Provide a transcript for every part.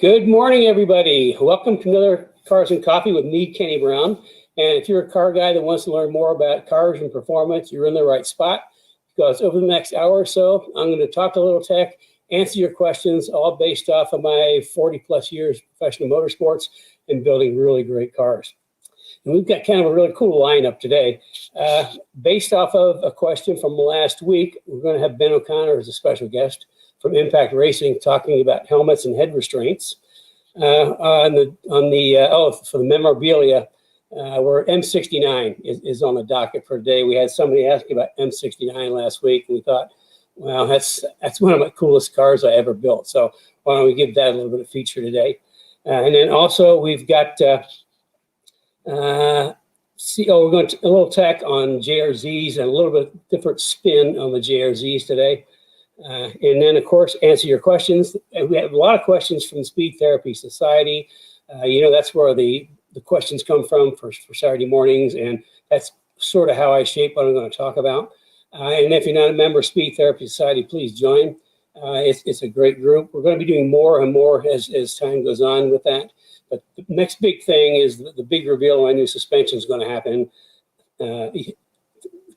Good morning, everybody. Welcome to another Cars and Coffee with me, Kenny Brown. And if you're a car guy that wants to learn more about cars and performance, you're in the right spot, because over the next hour or so, I'm going to talk a little tech, answer your questions, all based off of my 40 plus years of professional motorsports and building really great cars. And we've got kind of a really cool lineup today. Based off of a question from last week, we're going to have Ben O'Connor as a special guest from Impact Racing, talking about helmets and head restraints. For the memorabilia, where M69 is on the docket for today. We had somebody asking about M69 last week, and we thought, well, that's one of my coolest cars I ever built. So why don't we give that a little bit of feature today? And then also we've got we're going to a little tech on JRZs and a little bit different spin on the JRZs today. And then, of course, answer your questions. And we have a lot of questions from the Speed Therapy Society. That's where the questions come from for Saturday mornings, and that's sort of how I shape what I'm going to talk about. And if you're not a member of Speed Therapy Society, please join. It's a great group. We're going to be doing more and more as time goes on with that. But the next big thing is the big reveal of my new suspension is going to happen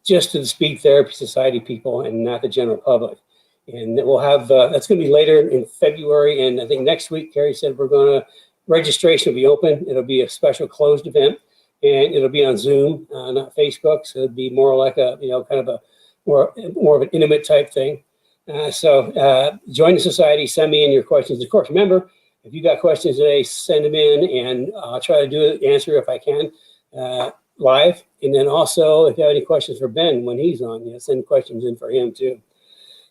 just to the Speed Therapy Society people and not the general public. And we'll have, that's going to be later in February. And I think next week, Carrie said registration will be open. It'll be a special closed event, and it'll be on Zoom, not Facebook. So it'll be more like a, kind of a more of an intimate type thing. So join the society, send me in your questions. Of course, remember, if you got questions today, send them in, and I'll try to answer if I can live. And then also, if you have any questions for Ben when he's on, send questions in for him too.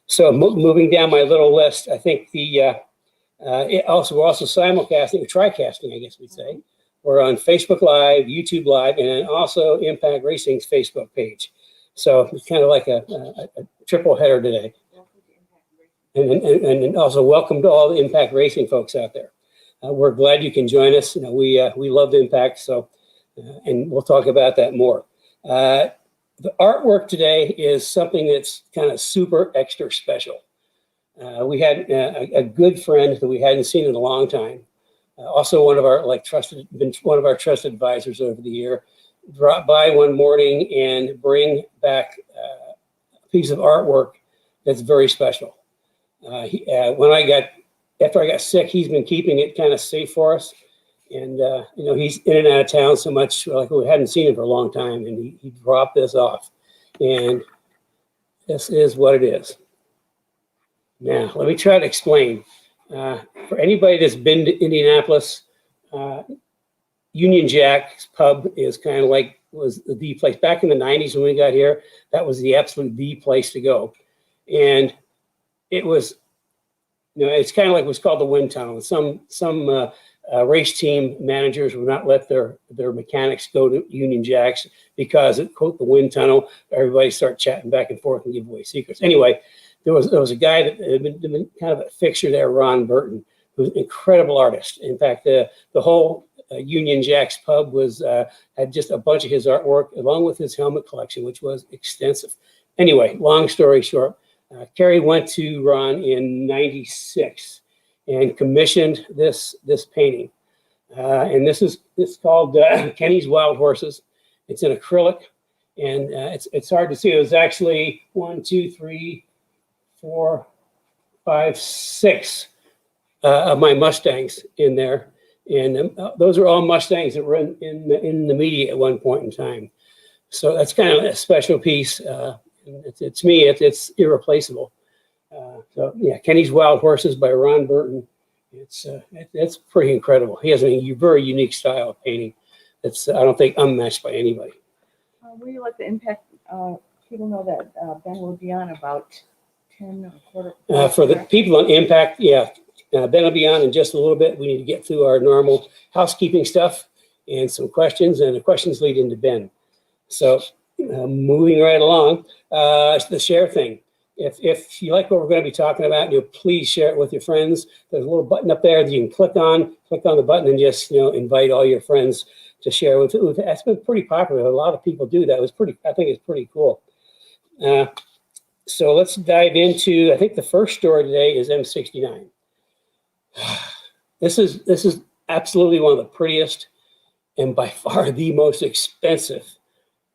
So moving down my little list, I think we're also simulcasting, or tri-casting, I guess we'd say. We're on Facebook Live, YouTube Live, and then also Impact Racing's Facebook page. So it's kind of like a triple header today. And also welcome to all the Impact Racing folks out there. We're glad you can join us. We love Impact, so and we'll talk about that more. The artwork today is something that's kind of super extra special. We had a good friend that we hadn't seen in a long time, also one of our trusted advisors over the year, drop by one morning and bring back a piece of artwork that's very special. After I got sick, he's been keeping it kind of safe for us. And, he's in and out of town so much, like we hadn't seen him for a long time, and he dropped this off. And this is what it is. Now, let me try to explain. For anybody that's been to Indianapolis, Union Jack's pub is kind of was the place. Back in the 90s when we got here, that was the absolute the place to go. And it was, it's kind of like what's called the wind tunnel. Some race team managers would not let their mechanics go to Union Jacks because it, quote, the wind tunnel. Everybody start chatting back and forth and give away secrets. Anyway, there was a guy that had been kind of a fixture there, Ron Burton, who's an incredible artist. In fact, the whole Union Jacks pub had just a bunch of his artwork along with his helmet collection, which was extensive. Anyway, long story short, Kerry went to Ron in '96 and commissioned this painting. And it's called Kenny's Wild Horses. It's in acrylic, and it's hard to see. It was actually 1, 2, 3, 4, 5, 6 of my Mustangs in there. And those are all Mustangs that were in the media at one point in time. So that's kind of a special piece. It's me, it's irreplaceable. So yeah, Kenny's Wild Horses by Ron Burton. It's pretty incredible. He has a very unique style of painting. That's I don't think unmatched by anybody. Will you let the Impact people know that Ben will be on about 10 or quarter? For the people on Impact, yeah, Ben will be on in just a little bit. We need to get through our normal housekeeping stuff and some questions, and the questions lead into Ben. So moving right along, the share thing. If you like what we're going to be talking about, please share it with your friends. There's a little button up there that you can click on the button and just invite all your friends to share with it. That's been pretty popular. A lot of people do that. I think it's pretty cool. So let's dive into, I think the first story today is M69. this is absolutely one of the prettiest and by far the most expensive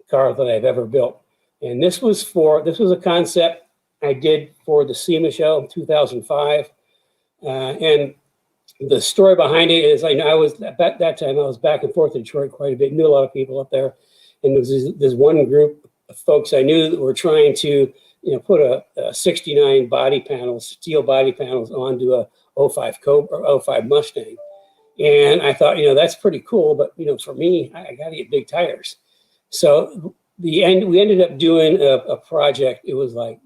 car that I've ever built. And this was a concept I did for the SEMA show in 2005. And the story behind it is, I know I was at that time, I was back and forth in Detroit quite a bit, knew a lot of people up there. And there was this one group of folks I knew that were trying to, put a 69 body panels, steel body panels onto a 05 Cobra or 05 Mustang. And I thought, that's pretty cool, but for me, I got to get big tires. So we ended up doing a project. It was like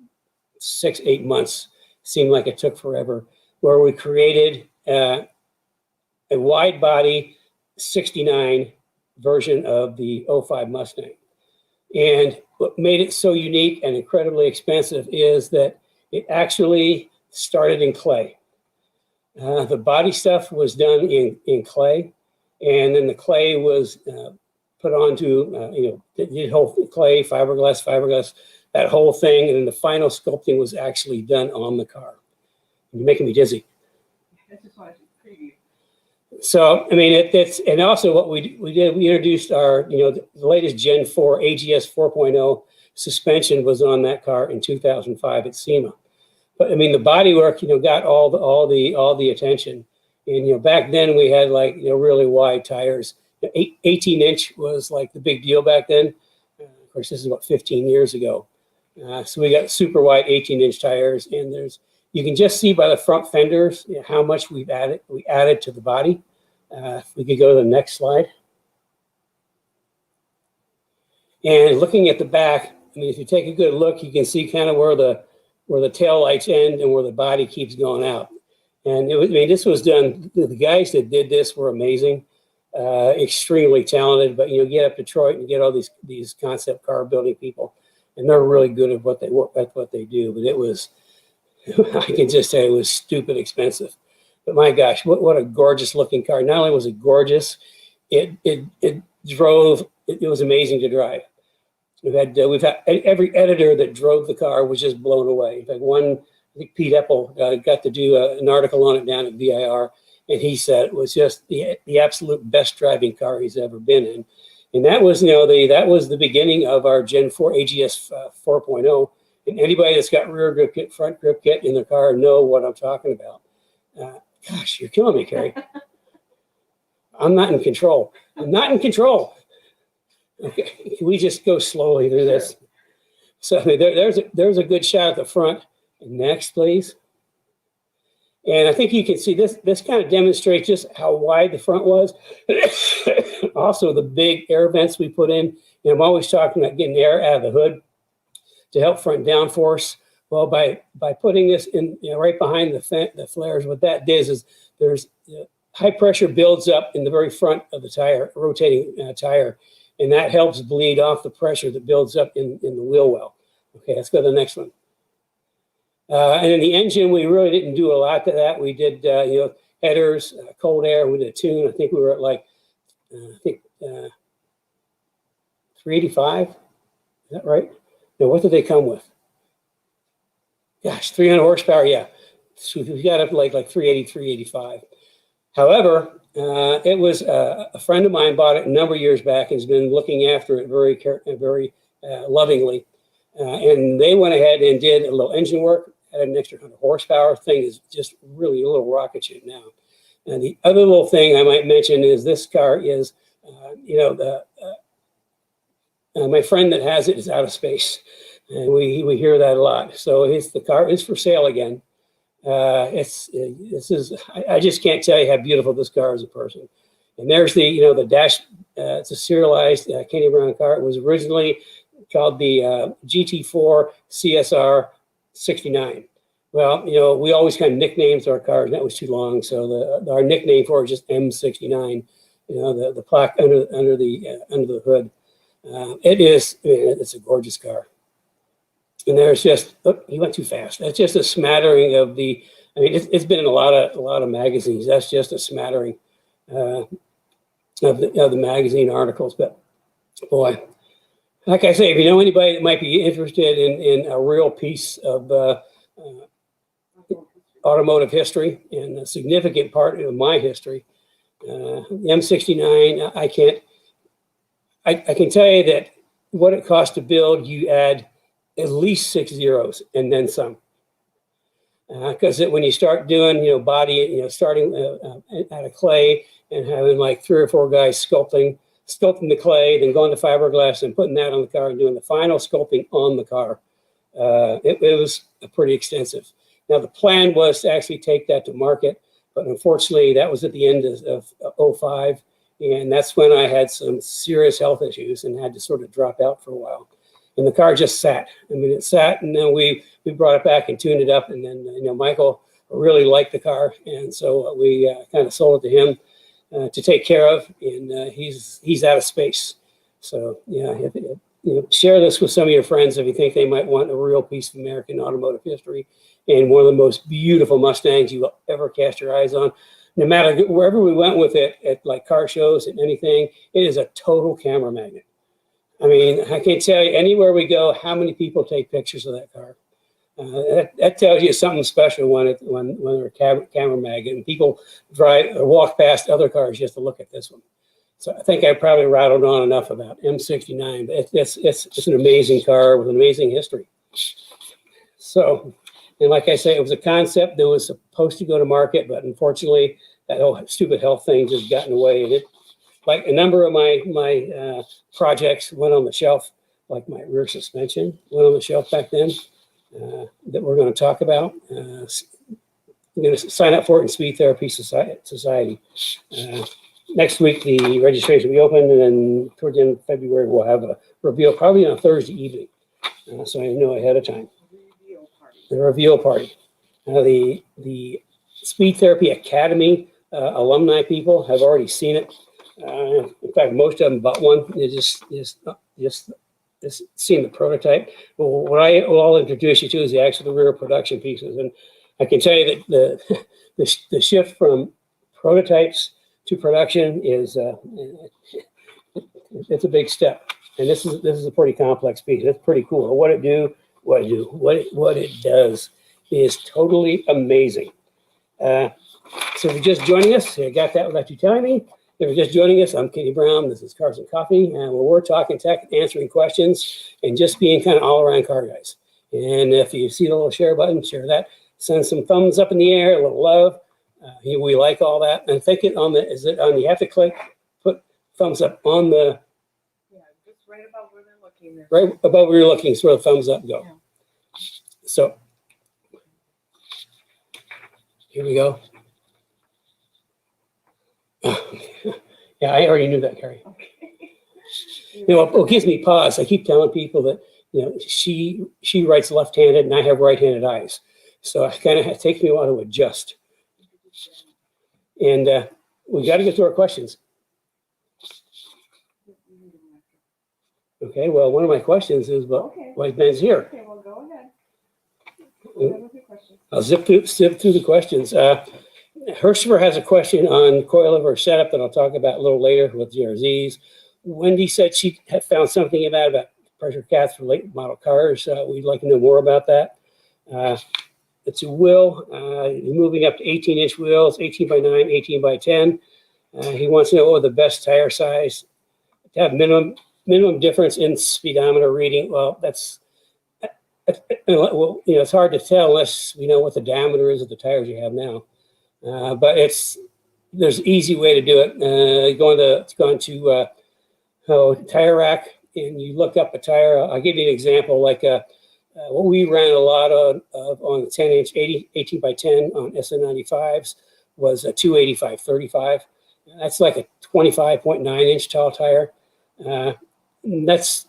6-8 months, seemed like it took forever, where we created a wide body 69 version of the 05 Mustang. And what made it so unique and incredibly expensive is that it actually started in clay. The body stuff was done in clay, and then the clay was put onto, the whole clay, fiberglass, that whole thing, and then the final sculpting was actually done on the car. You're making me dizzy. I just wanted to preview. So, I mean, it's, and also what we did, we introduced our, the latest Gen 4 AGS 4.0 suspension was on that car in 2005 at SEMA. But I mean, the bodywork, got all the attention. And, back then we had like, really wide tires. 18-inch was like the big deal back then. Of course, this is about 15 years ago. So we got super wide 18-inch tires, and you can just see by the front fenders how much we added to the body. If we could go to the next slide. And looking at the back, I mean, if you take a good look, you can see kind of where the tail lights end and where the body keeps going out. And this was done. The guys that did this were amazing, extremely talented. But get up to Detroit and get all these concept car building people, and they're really good at what they do. But it was, I can just say, it was stupid expensive. But my gosh, what a gorgeous looking car! Not only was it gorgeous, it drove. It was amazing to drive. We've had every editor that drove the car was just blown away. In fact, I think Pete Epple got to do an article on it down at VIR, and he said it was just the absolute best driving car he's ever been in. And that was that was the beginning of our Gen 4 AGS 4.0. And anybody that's got rear grip kit, front grip kit in their car know what I'm talking about. Gosh, you're killing me, Carrie. I'm not in control. I'm not in control. Okay, can we just go slowly through this? So I mean, there's a good shot at the front. Next, please. And I think you can see this kind of demonstrates just how wide the front was. Also, the big air vents we put in. And I'm always talking about getting air out of the hood to help front downforce. Well, by putting this in right behind the flares, what that does is there's high pressure builds up in the very front of the tire, rotating tire, and that helps bleed off the pressure that builds up in the wheel well. Okay, let's go to the next one. And in the engine, we really didn't do a lot to that. We did headers, cold air. We did a tune. I think we were at like 385. Is that right? No, what did they come with? Gosh, 300 horsepower, yeah. So we got up to like 380, 385. However, it was a friend of mine bought it a number of years back and has been looking after it very lovingly. And they went ahead and did a little engine work, added an extra 100 horsepower. Thing is just really a little rocket ship now. And the other little thing I might mention is this car is, my friend that has it is out of space. And we hear that a lot. So the car is for sale again. I just can't tell you how beautiful this car is in person. And there's the dash. It's a serialized Kenny Brown car. It was originally called the GT4 CSR 69. Well, we always kind of nicknames our cars. And that was too long, so our nickname for it is just M69. The plaque under the hood. It's a gorgeous car. And there's just, he went too fast. That's just a smattering of it's been in a lot of magazines. That's just a smattering of the magazine articles. But boy, like I say, if you know anybody that might be interested in a real piece of automotive history and a significant part of my history. The M69, I can tell you that what it costs to build, you add at least 6 zeros and then some. Because when you start doing, body, starting out of clay and having like 3 or 4 guys sculpting the clay, then going to fiberglass and putting that on the car and doing the final sculpting on the car, it was pretty extensive. Now, the plan was to actually take that to market, but unfortunately, that was at the end of 05, and that's when I had some serious health issues and had to sort of drop out for a while. And the car just sat. I mean, it sat, and then we brought it back and tuned it up, and then Michael really liked the car, and so we kind of sold it to him to take care of, and he's out of space. So yeah, share this with some of your friends if you think they might want a real piece of American automotive history and one of the most beautiful Mustangs you will ever cast your eyes on. No matter wherever we went with it, at like car shows and anything, it is a total camera magnet. I mean, I can't tell you anywhere we go how many people take pictures of that car. That tells you something special when they're a camera magnet and people drive or walk past other cars just to look at this one. So I think I probably rattled on enough about M69, but it's an amazing car with an amazing history. So, and like I say, it was a concept that was supposed to go to market, but unfortunately, that whole stupid health thing just got in the way. And it, like a number of my projects went on the shelf, like my rear suspension went on the shelf back then, that we're going to talk about. I'm going to sign up for it in Speed Therapy Society. Next week, the registration will be open, and then towards the end of February, we'll have a reveal, probably on a Thursday evening. So I know ahead of time. The reveal party. The Speed Therapy Academy alumni people have already seen it. In fact, most of them bought one. They just seen the prototype. Well, what I'll introduce you to is the rear production pieces, and I can tell you that the shift from prototypes to production is it's a big step, and this is a pretty complex piece. It's pretty cool. What it does is totally amazing. So if you're just joining us, I got that without you telling me. If you're just joining us, I'm Kenny Brown. This is Cars and Coffee, and we're talking tech, answering questions, and just being kind of all-around car guys. And if you see the little share button, share that. Send some thumbs up in the air, a little love. We like all that. And think it on you have to put thumbs up on the. Yeah, just right above where they're looking. Right above where you're looking is where the thumbs up go. Yeah. So here we go. Yeah, I already knew that, Carrie. Okay. It gives me pause. I keep telling people that she writes left-handed and I have right-handed eyes, so it takes me a while to adjust. And we got to get to our questions. Okay. Well, one of my questions is why Ben's here. Okay. Well, go ahead. Go ahead with your question. I'll zip through the questions. Herschler has a question on coil-over setup that I'll talk about a little later with JRZs. Wendy said she had found something about pressure caps for late model cars. We'd like to know more about that. It's a wheel, moving up to 18-inch wheels, 18 by 9, 18 by 10. He wants to know what the best tire size to have minimum difference in speedometer reading. Well, it's hard to tell unless we know what the diameter is of the tires you have now. But there's an easy way to do it. Going to tire rack, and you look up a tire. I'll give you an example. Like what we ran a lot of on the 10-inch 18 by 10 on SN95s was a 285/35. That's like a 25.9-inch tall tire. That's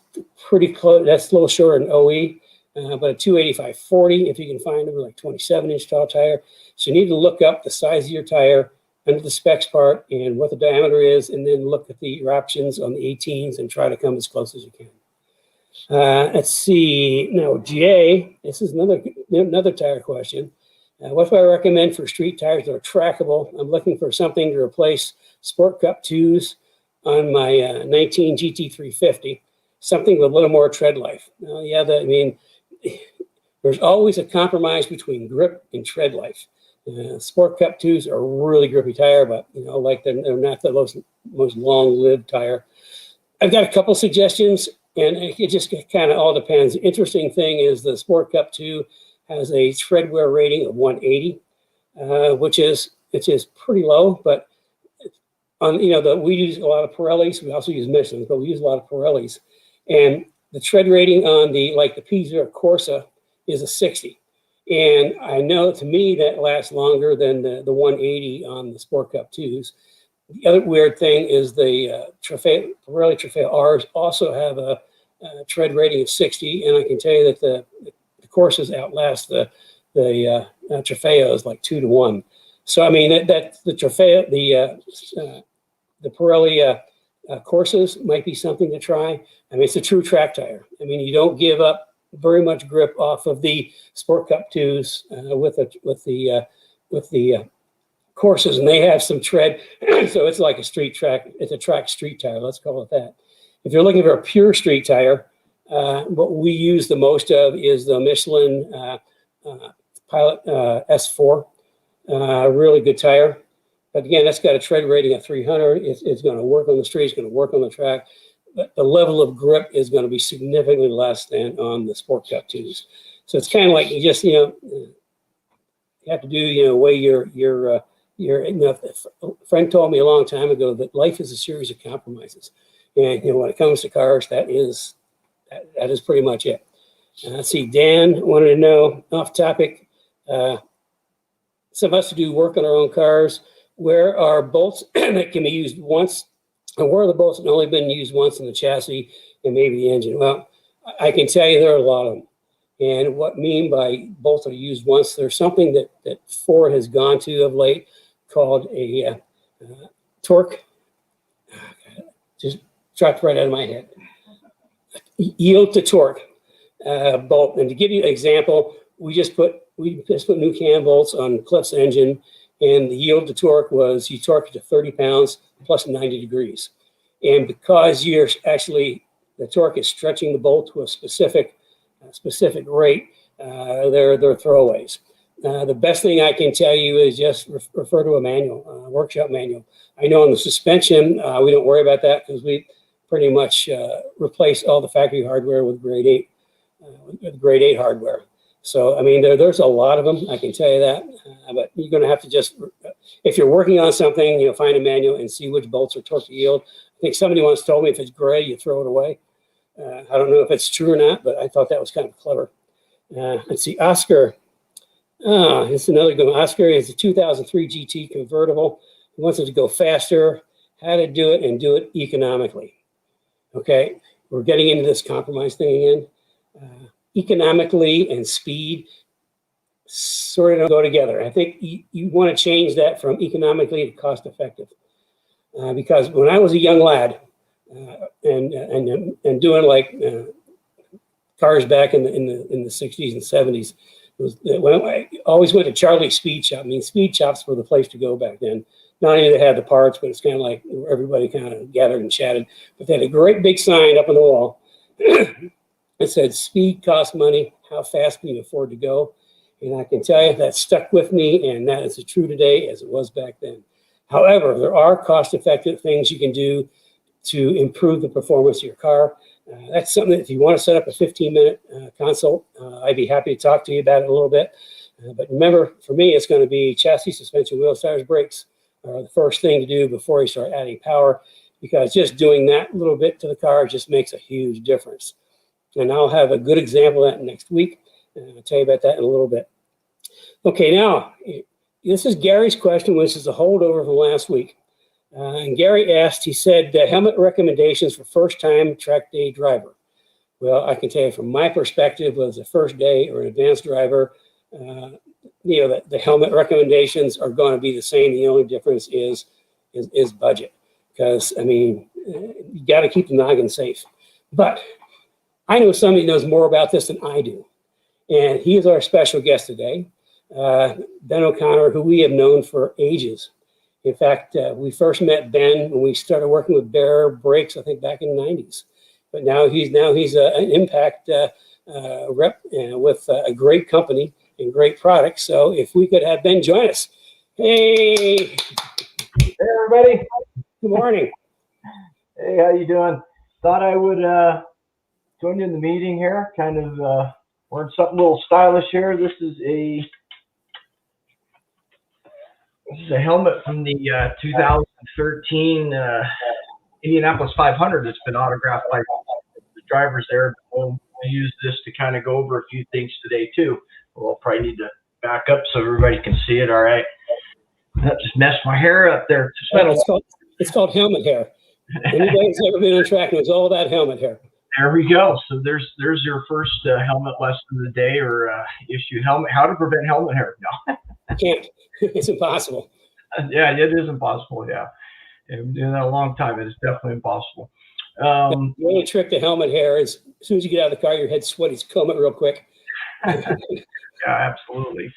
pretty close. That's a little shorter than OE. But a 285/40, if you can find them, like 27-inch tall tire. So you need to look up the size of your tire under the specs part and what the diameter is, and then look at your options on the 18s and try to come as close as you can. Let's see. Now, Jay, this is another tire question. What do I recommend for street tires that are trackable? I'm looking for something to replace Sport Cup 2s on my 19 GT350, something with a little more tread life. There's always a compromise between grip and tread life. Sport Cup 2s are a really grippy tire, but like they're not the most long-lived tire. I've got a couple suggestions, and it just kind of all depends. The interesting thing is the Sport Cup 2 has a tread wear rating of 180, which is pretty low, but on we use a lot of Pirellis. We also use Michelin, but we use a lot of Pirellis, and the tread rating on the P0 Corsa is a 60. And I know, to me, that lasts longer than the 180 on the Sport Cup 2s. The other weird thing is the Pirelli Trofeo Rs also have a tread rating of 60, and I can tell you that the Corsas outlast the Trofeos like 2 to 1. So I mean that the Trofeo, the Pirelli Corsas might be something to try. I mean, it's a true track tire. I mean, you don't give up very much grip off of the Sport Cup 2s with the Corsas, and they have some tread, so it's like a street track. It's a track street tire. Let's call it that. If you're looking for a pure street tire, what we use the most of is the Michelin Pilot S4. Really good tire, but again, that's got a tread rating of 300. It's going to work on the street. It's going to work on the track. But the level of grip is going to be significantly less than on the Sport Cup 2s. So it's kind of like you just, you have to do, weigh your a friend told me a long time ago that life is a series of compromises. And, when it comes to cars, that is pretty much it. Let's see, Dan wanted to know, off topic, some of us who do work on our own cars, where are bolts that can be used once? And where are the bolts that have only been used once in the chassis and maybe the engine? Well, I can tell you there are a lot of them. And what I mean by bolts that are used once, there's something that Ford has gone to of late called a torque. Just dropped right out of my head. Yield to torque bolt. And to give you an example, we just put new cam bolts on Cliff's engine, and the yield to torque was you torque it to 30 pounds plus 90 degrees. And because the torque is stretching the bolt to a specific rate, they're throwaways. The best thing I can tell you is just refer to a manual, workshop manual. I know on the suspension, we don't worry about that because we pretty much replace all the factory hardware with grade 8 hardware. So, I mean, there's a lot of them, I can tell you that. But you're going to have to just, if you're working on something, find a manual and see which bolts are torque to yield. I think somebody once told me if it's gray, you throw it away. I don't know if it's true or not, but I thought that was kind of clever. Let's see, Oscar. It's another good one. Oscar is a 2003 GT convertible. He wants it to go faster, how to do it, and do it economically. Okay, we're getting into this compromise thing again. Economically and speed sort of don't go together. I think you want to change that from economically to cost effective. Because when I was a young lad and doing cars back in the 60s and 70s, I always went to Charlie's Speed Shop. I mean, speed shops were the place to go back then. Not only did they have the parts, but it's kind of like everybody kind of gathered and chatted. But they had a great big sign up on the wall. It said, "Speed costs money. How fast can you afford to go?" And I can tell you that stuck with me, and that is as true today as it was back then. However, there are cost-effective things you can do to improve the performance of your car. That's something that if you want to set up a 15-minute consult, I'd be happy to talk to you about it a little bit. But remember, for me, it's going to be chassis, suspension, wheels, tires, brakes are the first thing to do before you start adding power, because just doing that little bit to the car just makes a huge difference. And I'll have a good example of that next week. I'll tell you about that in a little bit. Okay, now, this is Gary's question, which is a holdover from last week. And Gary asked, he said, helmet recommendations for first-time track day driver. Well, I can tell you from my perspective, whether it's a first day or an advanced driver, the helmet recommendations are going to be the same. The only difference is budget. Because, I mean, you got to keep the noggin safe. But I know somebody knows more about this than I do. And he is our special guest today, Ben O'Connor, who we have known for ages. In fact, we first met Ben when we started working with Bear Brakes, I think back in the 90s. But now he's an Impact rep with a great company and great products. So if we could have Ben join us. Hey. Hey, everybody. Good morning. Hey, how you doing? Thought I would join you in the meeting here. Kind of wearing something a little stylish here. This is a helmet from the 2013 Indianapolis 500 that's been autographed by the drivers there. We'll use this to kind of go over a few things today too. We'll probably need to back up so everybody can see it. All right. That just messed my hair up there. It's called helmet hair. Anybody who's ever been on track knows all that helmet hair. There we go. So there's your first helmet lesson of the day, or issue helmet. How to prevent helmet hair? No, Can't. It's impossible. Yeah, it is impossible. Yeah, I've been doing that a long time. It is definitely impossible. The only trick to helmet hair is as soon as you get out of the car, your head's sweaty. Just comb it real quick. Yeah, absolutely,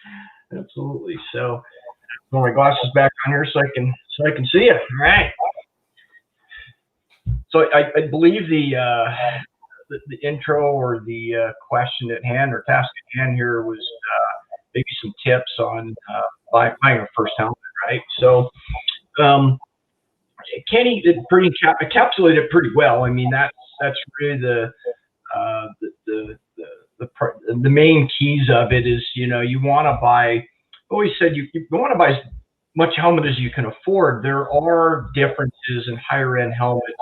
absolutely. So, put my glasses back on here so I can see it. All right. So I believe the intro or the question at hand or task at hand here was maybe some tips on buying a first helmet, right? So Kenny did encapsulated it pretty well. I mean, that's really the main keys of it is, you know, you want to buy. I always said you want to buy as much helmet as you can afford. There are differences in higher end helmets,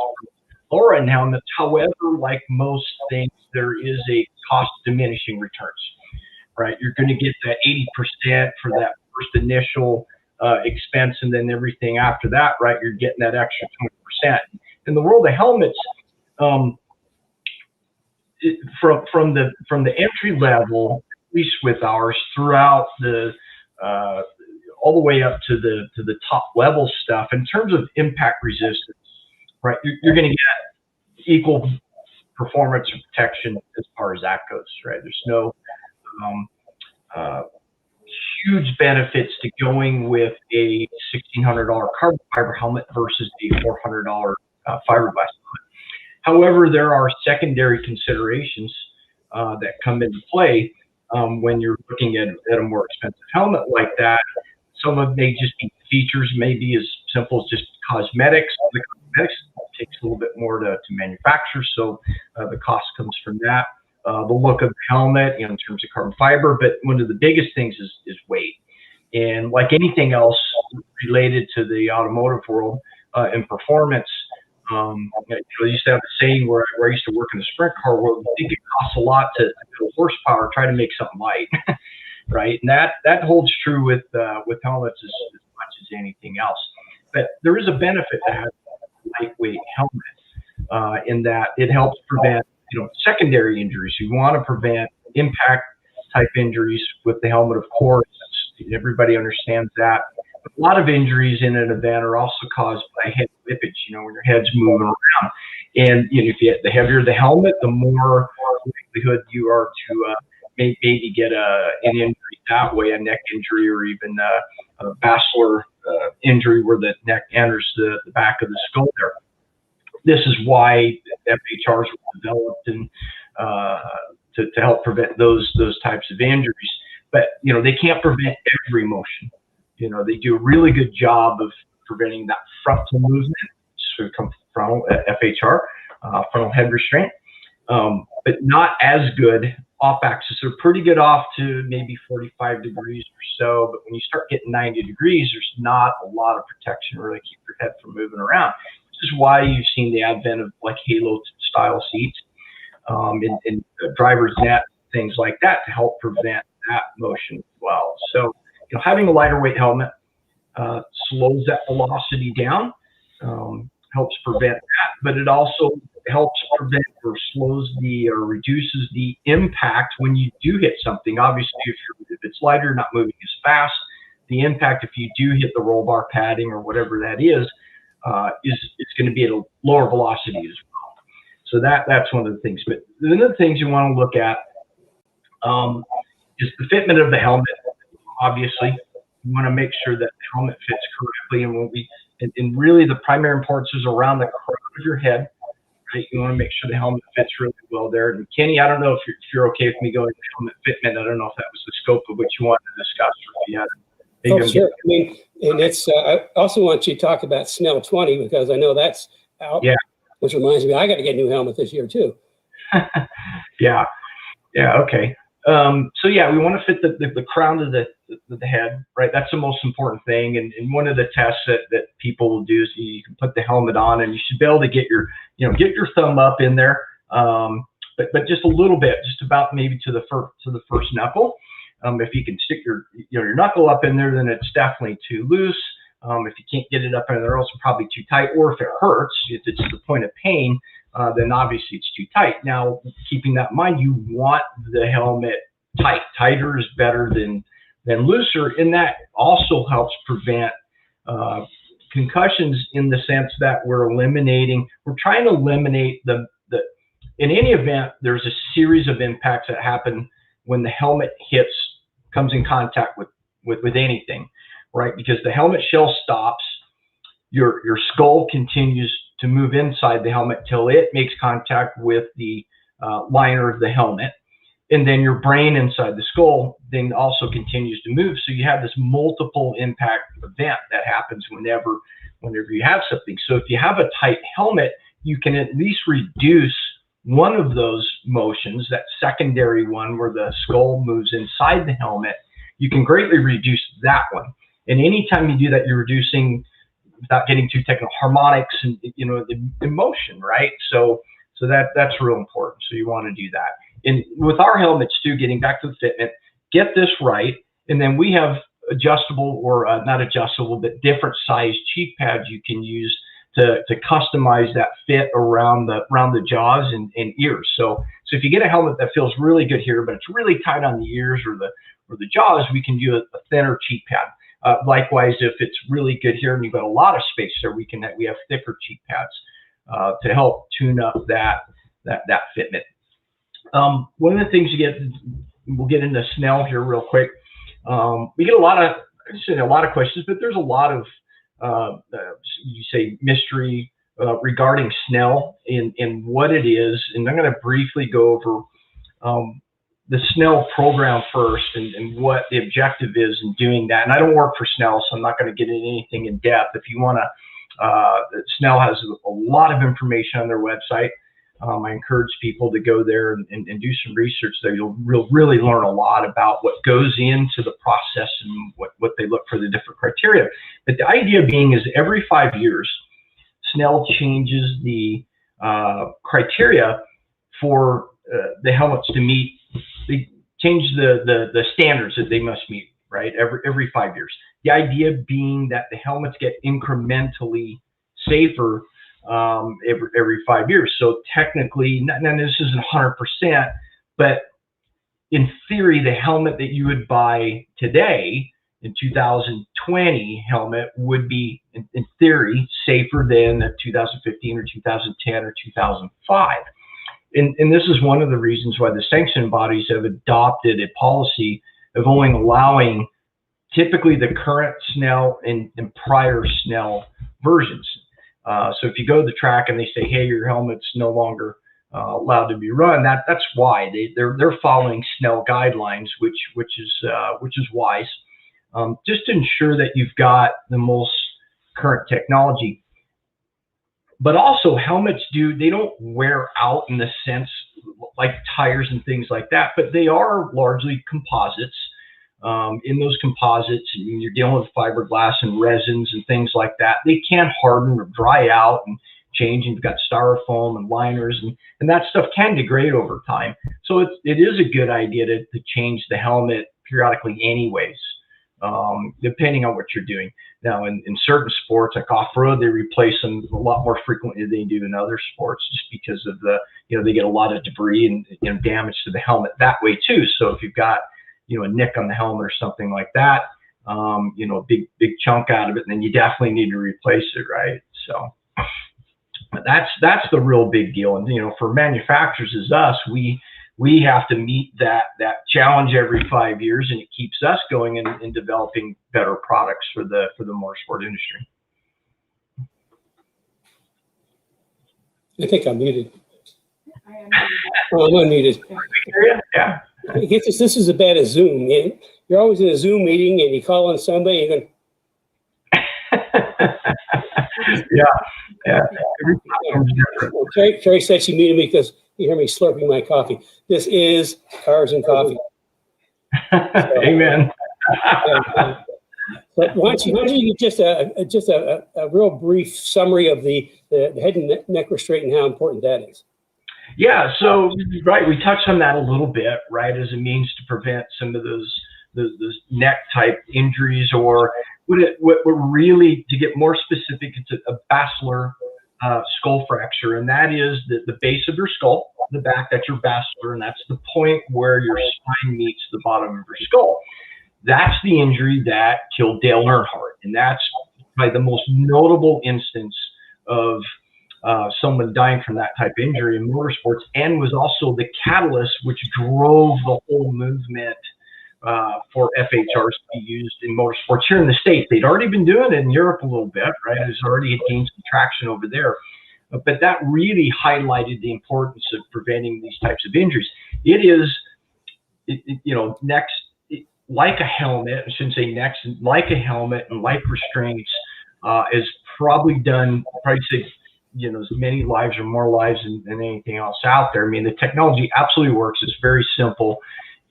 lower end helmets. However, like most things, there is a cost diminishing returns, right? You're going to get that 80% for that first initial expense, and then everything after that, right? You're getting that extra 20%. In the world of helmets, from the entry level, at least with ours, throughout the all the way up to the top level stuff, in terms of impact resistance, right? You're going to get equal performance and protection as far as that goes, right? There's no huge benefits to going with a $1,600 carbon fiber helmet versus a $400 fiberglass helmet. However, there are secondary considerations that come into play when you're looking at a more expensive helmet like that. Some of it may just be features, maybe as simple as just cosmetics. The cosmetics takes a little bit more to manufacture, so the cost comes from that. The look of the helmet, you know, in terms of carbon fiber, but one of the biggest things is weight. And like anything else related to the automotive world and performance, I used to have a saying where I used to work in the sprint car world. I think it costs a lot to build horsepower, try to make something light, right? And that holds true with helmets as much as anything else. But there is a benefit to having a lightweight helmet in that it helps prevent, you know, secondary injuries. You want to prevent impact type injuries with the helmet, of course. Everybody understands that. But a lot of injuries in an event are also caused by head whippage, you know, when your head's moving around. And you know, the heavier the helmet, the more likelihood you are to maybe get an injury that way, a neck injury, or even a basilar injury where the neck enters the back of the skull there. This is why FHRs were developed and to help prevent those types of injuries. But you know, they can't prevent every motion. You know, they do a really good job of preventing that frontal movement. So it comes from FHR, frontal head restraint, but not as good off axis. They're pretty good off to maybe 45 degrees or so. But when you start getting 90 degrees, there's not a lot of protection to really keep your head from moving around. This is why you've seen the advent of like halo style seats and driver's net, things like that, to help prevent that motion as well. So, you know, having a lighter weight helmet slows that velocity down, helps prevent that, but it also helps prevent or slows or reduces the impact when you do hit something. Obviously, if it's lighter, you're not moving as fast. The impact, if you do hit the roll bar padding or whatever that is going to be at a lower velocity as well. So that's one of the things. But one of the things you want to look at is the fitment of the helmet. Obviously, you want to make sure that the helmet fits correctly, and really the primary importance is around the crown of your head, right? You want to make sure the helmet fits really well there. And Kenny, I don't know if you're okay with me going to helmet fitment. I don't know if that was the scope of what you wanted to discuss, or if you had. Oh, sure. I mean, and it's, I also want you to talk about Snell 20, because I know that's out. Yeah. Which reminds me, I got to get a new helmet this year too. Yeah. Okay. So yeah, we want to fit the crown of the head, right? That's the most important thing. And one of the tests that people will do is you can put the helmet on, and you should be able to get your thumb up in there. But just a little bit, just about maybe to the first knuckle. If you can stick your knuckle up in there, then it's definitely too loose. If you can't get it up in there, it's probably too tight. Or if it hurts, if it's to the point of pain, then obviously it's too tight. Now, keeping that in mind, you want the helmet tight. Tighter is better than looser, and that also helps prevent concussions, in the sense that we're trying to eliminate in any event, there's a series of impacts that happen when the helmet comes in contact with anything, right? Because the helmet shell stops, your skull continues to move inside the helmet till it makes contact with the liner of the helmet, and then your brain inside the skull then also continues to move. So you have this multiple impact event that happens whenever you have something. So if you have a tight helmet, you can at least reduce one of those motions, that secondary one where the skull moves inside the helmet. You can greatly reduce that one. And anytime you do that, you're reducing, without getting too technical, harmonics and the motion, right? So that's real important. So you want to do that. And with our helmets too, getting back to the fitment, get this right, and then we have adjustable, or not adjustable, but different size cheek pads you can use to customize that fit around the jaws and ears. So if you get a helmet that feels really good here, but it's really tight on the ears or the jaws, we can do a thinner cheek pad. Likewise, if it's really good here and you've got a lot of space there, we have thicker cheek pads to help tune up that fitment. One of the things we'll get into Snell here real quick. We get a lot of questions, but there's a lot of mystery regarding Snell and what it is. And I'm going to briefly go over the Snell program first and what the objective is in doing that. And I don't work for Snell, so I'm not going to get into anything in depth. If you want to, Snell has a lot of information on their website. I encourage people to go there and do some research there. You'll really learn a lot about what goes into the process and what they look for, the different criteria. But the idea being is every 5 years, Snell changes the criteria for the helmets to meet. They change the standards that they must meet, right? Every 5 years. The idea being that the helmets get incrementally safer every 5 years. So technically, and this isn't 100%, but in theory, the helmet that you would buy today in 2020 helmet would be, in theory, safer than a 2015 or 2010 or 2005. And this is one of the reasons why the sanction bodies have adopted a policy of only allowing typically the current Snell and prior Snell versions. So if you go to the track and they say, hey, your helmet's no longer allowed to be run, that's why they're following Snell guidelines, which is wise, just to ensure that you've got the most current technology. But also, helmets they don't wear out in the sense like tires and things like that, but they are largely composites. In those composites, you're dealing with fiberglass and resins and things like that. They can harden or dry out and change, and you've got styrofoam and liners, and that stuff can degrade over time. So it is a good idea to change the helmet periodically anyways, depending on what you're doing. Now, in certain sports like off-road, they replace them a lot more frequently than they do in other sports, just because of they get a lot of debris and damage to the helmet that way too. So if you've got a nick on the helmet or something like that, a big chunk out of it, and then you definitely need to replace it, right? So that's the real big deal. And for manufacturers as us, we have to meet that challenge every 5 years, and it keeps us going in developing better products for the motorsport industry. I think I'm muted. I am. Oh, I'm unmuted. Yeah. Get this is as bad as Zoom. You're always in a Zoom meeting and you call on somebody and you're going, Yeah. Carrie said she muted me because you hear me slurping my coffee. This is Cars and Coffee. Amen. But why don't you give just a real brief summary of the head and neck restraint and how important that is? Yeah, so right, we touched on that a little bit, right, as a means to prevent some of those neck type injuries, or what really, to get more specific, it's a basilar skull fracture, and that is the base of your skull, the back, that's your basilar, and that's the point where your spine meets the bottom of your skull. That's the injury that killed Dale Earnhardt, and that's probably the most notable instance of someone dying from that type of injury in motorsports, and was also the catalyst which drove the whole movement for FHRs to be used in motorsports here in the States. They'd already been doing it in Europe a little bit, right? It's already gained some traction over there. But that really highlighted the importance of preventing these types of injuries. It is, like a helmet, I shouldn't say next, like a helmet and like restraints, is probably say, as many lives or more lives than anything else out there. I mean, the technology absolutely works. It's very simple,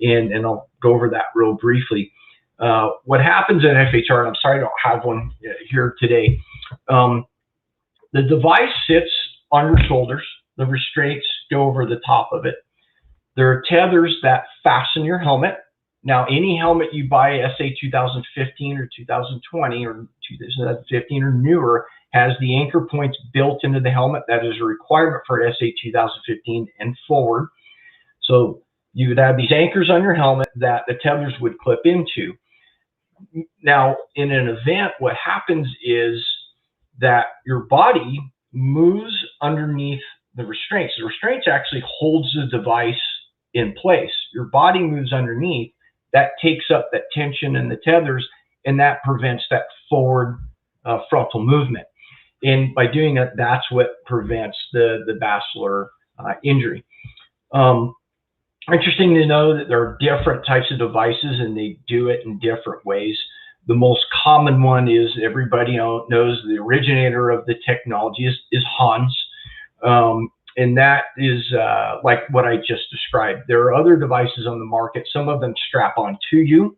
and I'll go over that real briefly. What happens in FHR, and I'm sorry I don't have one here today, the device sits on your shoulders. The restraints go over the top of it. There are tethers that fasten your helmet. Now, any helmet you buy, SA 2015 or 2020 or 2015 or newer, has the anchor points built into the helmet. That is a requirement for SA 2015 and forward. So you would have these anchors on your helmet that the tethers would clip into. Now, in an event, what happens is that your body moves underneath the restraints. The restraints actually holds the device in place. Your body moves underneath. That takes up that tension in the tethers, and that prevents that forward frontal movement. And by doing that, that's what prevents the basilar injury. Interesting to know that there are different types of devices, and they do it in different ways. The most common one is, everybody knows, the originator of the technology is Hans. And that is like what I just described. There are other devices on the market. Some of them strap on to you.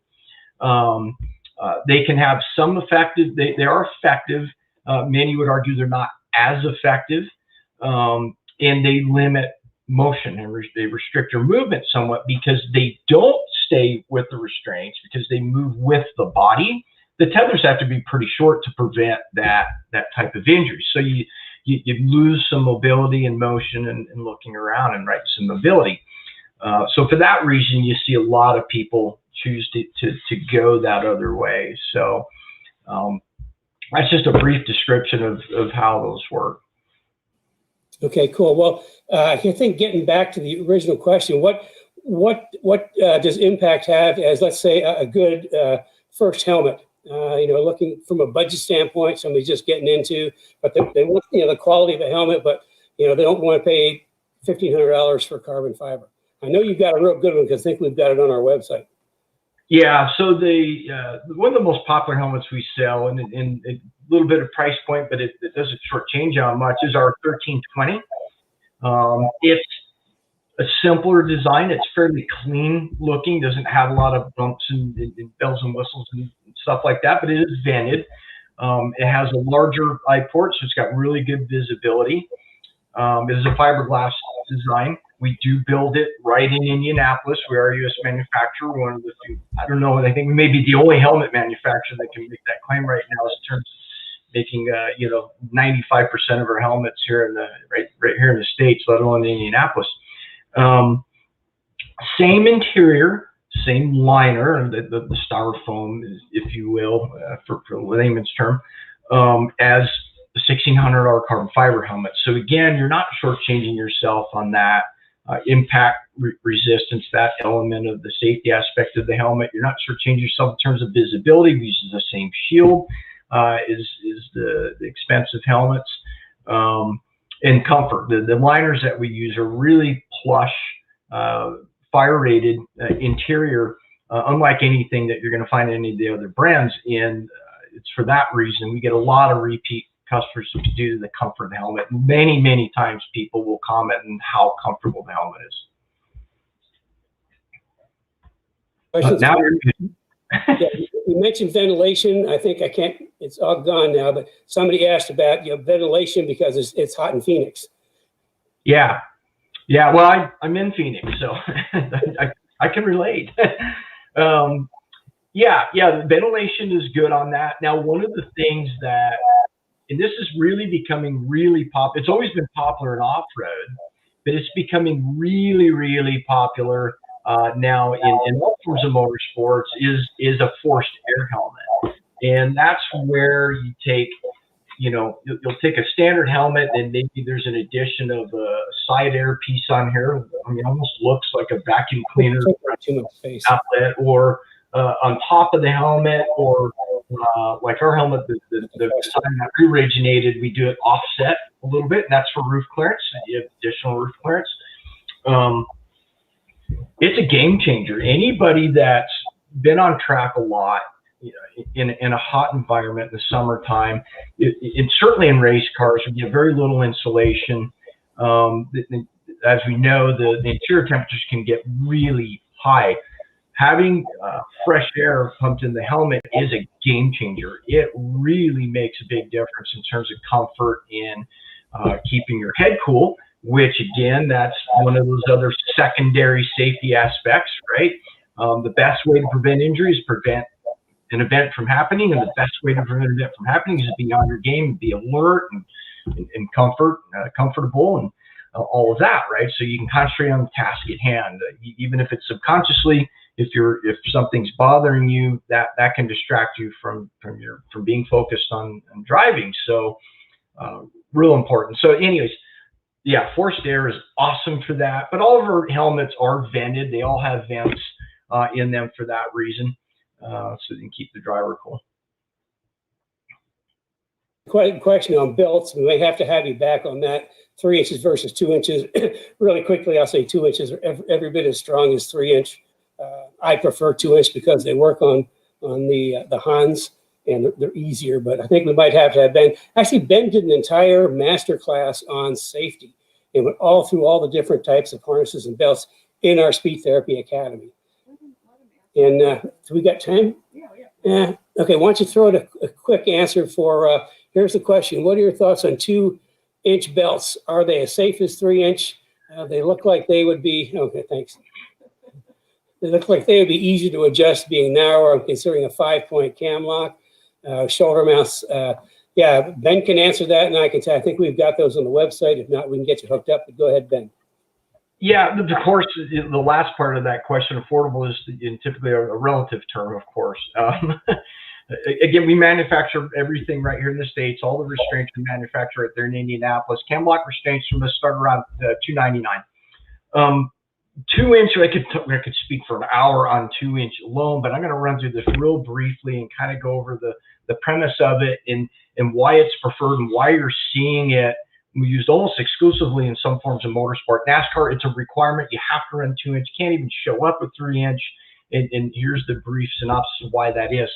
They can have some effective, they are effective. Many would argue they're not as effective. And they limit motion, and they restrict your movement somewhat, because they don't stay with the restraints, because they move with the body. The tethers have to be pretty short to prevent that type of injury. So you lose some mobility and motion and looking around, and some mobility. So for that reason, you see a lot of people choose to go that other way. So that's just a brief description of how those work. Okay, cool. Well, I think getting back to the original question, what does Impact have as, let's say, a good first helmet? Looking from a budget standpoint, somebody's just getting into, but they want the quality of a helmet, but they don't want to pay $1,500 for carbon fiber. I know you've got a real good one, because I think we've got it on our website. Yeah. So one of the most popular helmets we sell, and a little bit of price point, but it doesn't shortchange how much, is our 1320. It's a simpler design. It's fairly clean looking, doesn't have a lot of bumps and bells and whistles and stuff like that, but it is vented. It has a larger eye port, so it's got really good visibility. It is a fiberglass design. We do build it right in Indianapolis. We are a U.S. manufacturer, one of the few. I don't know, I think we may be the only helmet manufacturer that can make that claim right now, in terms of making 95% of our helmets here right here in the States, let alone in Indianapolis. Same interior, same liner, the styrofoam, if you will, for layman's term, as the $1,600 carbon fiber helmet. So again, you're not shortchanging yourself on that impact resistance, that element of the safety aspect of the helmet. You're not shortchanging yourself in terms of visibility. We use the same shield is the expensive helmets. and comfort. The liners that we use are really plush, fire rated interior, unlike anything that you're going to find in any of the other brands. And it's for that reason we get a lot of repeat customers due to the comfort of the helmet. Many times people will comment on how comfortable the helmet is. Now yeah, you mentioned ventilation. I think it's all gone now, but somebody asked about ventilation because it's hot in Phoenix. Yeah. Well, I'm in Phoenix, so I can relate. Yeah, the ventilation is good on that. Now, one of the things that, and this is really becoming really popular. It's always been popular in off-road, but it's becoming really popular now in all forms of motorsports is a forced air helmet. And that's where you take, you'll take a standard helmet and maybe there's an addition of a side air piece on here. I mean, it almost looks like a vacuum cleaner outlet, or on top of the helmet, or like our helmet, the design that we originated, we do it offset a little bit, and that's for roof clearance. You have additional roof clearance. It's a game changer. Anybody that's been on track a lot, in a hot environment in the summertime, and certainly in race cars, we get very little insulation. As we know, the interior temperatures can get really high. Having fresh air pumped in the helmet is a game changer. It really makes a big difference in terms of comfort in keeping your head cool, which again, that's one of those other secondary safety aspects, right? The best way to prevent injury is prevent an event from happening, and the best way to prevent an event from happening is to be on your game, be alert and comfortable, and all of that, right? So you can concentrate on the task at hand, even if it's subconsciously. If something's bothering you, that can distract you from being focused on driving. So real important. So anyways, yeah, forced air is awesome for that. But all of our helmets are vented. They all have vents in them for that reason, so they can keep the driver cool. Question on belts. We may have to have you back on that. 3 inches versus 2 inches. Really quickly, I'll say 2 inches are every bit as strong as 3 inch. I prefer 2 inch because they work on the Hans and they're easier. But I think we might have to have Ben. Actually, Ben did an entire master class on safety and went all through all the different types of harnesses and belts in our Speed Therapy Academy. And do we got time? Yeah. Okay. Why don't you throw it a quick answer for? Here's the question: what are your thoughts on 2 inch belts? Are they as safe as 3 inch? They look like they would be. Okay, thanks. They look like they would be easy to adjust, being narrower. I'm considering a 5-point cam lock, shoulder mounts. Yeah, Ben can answer that, and I can say I think we've got those on the website. If not, we can get you hooked up. But go ahead, Ben. Yeah, of course, the last part of that question, affordable, is typically a relative term, of course. Again, we manufacture everything right here in the States. All the restraints we manufacture right there in Indianapolis. Cam lock restraints from us start around $299. 2 inch, I could speak for an hour on 2 inch alone, but I'm going to run through this real briefly and kind of go over the premise of it and why it's preferred and why you're seeing it. We used almost exclusively in some forms of motorsport. NASCAR, it's a requirement. You have to run 2 inch. Can't even show up with 3 inch. And here's the brief synopsis of why that is.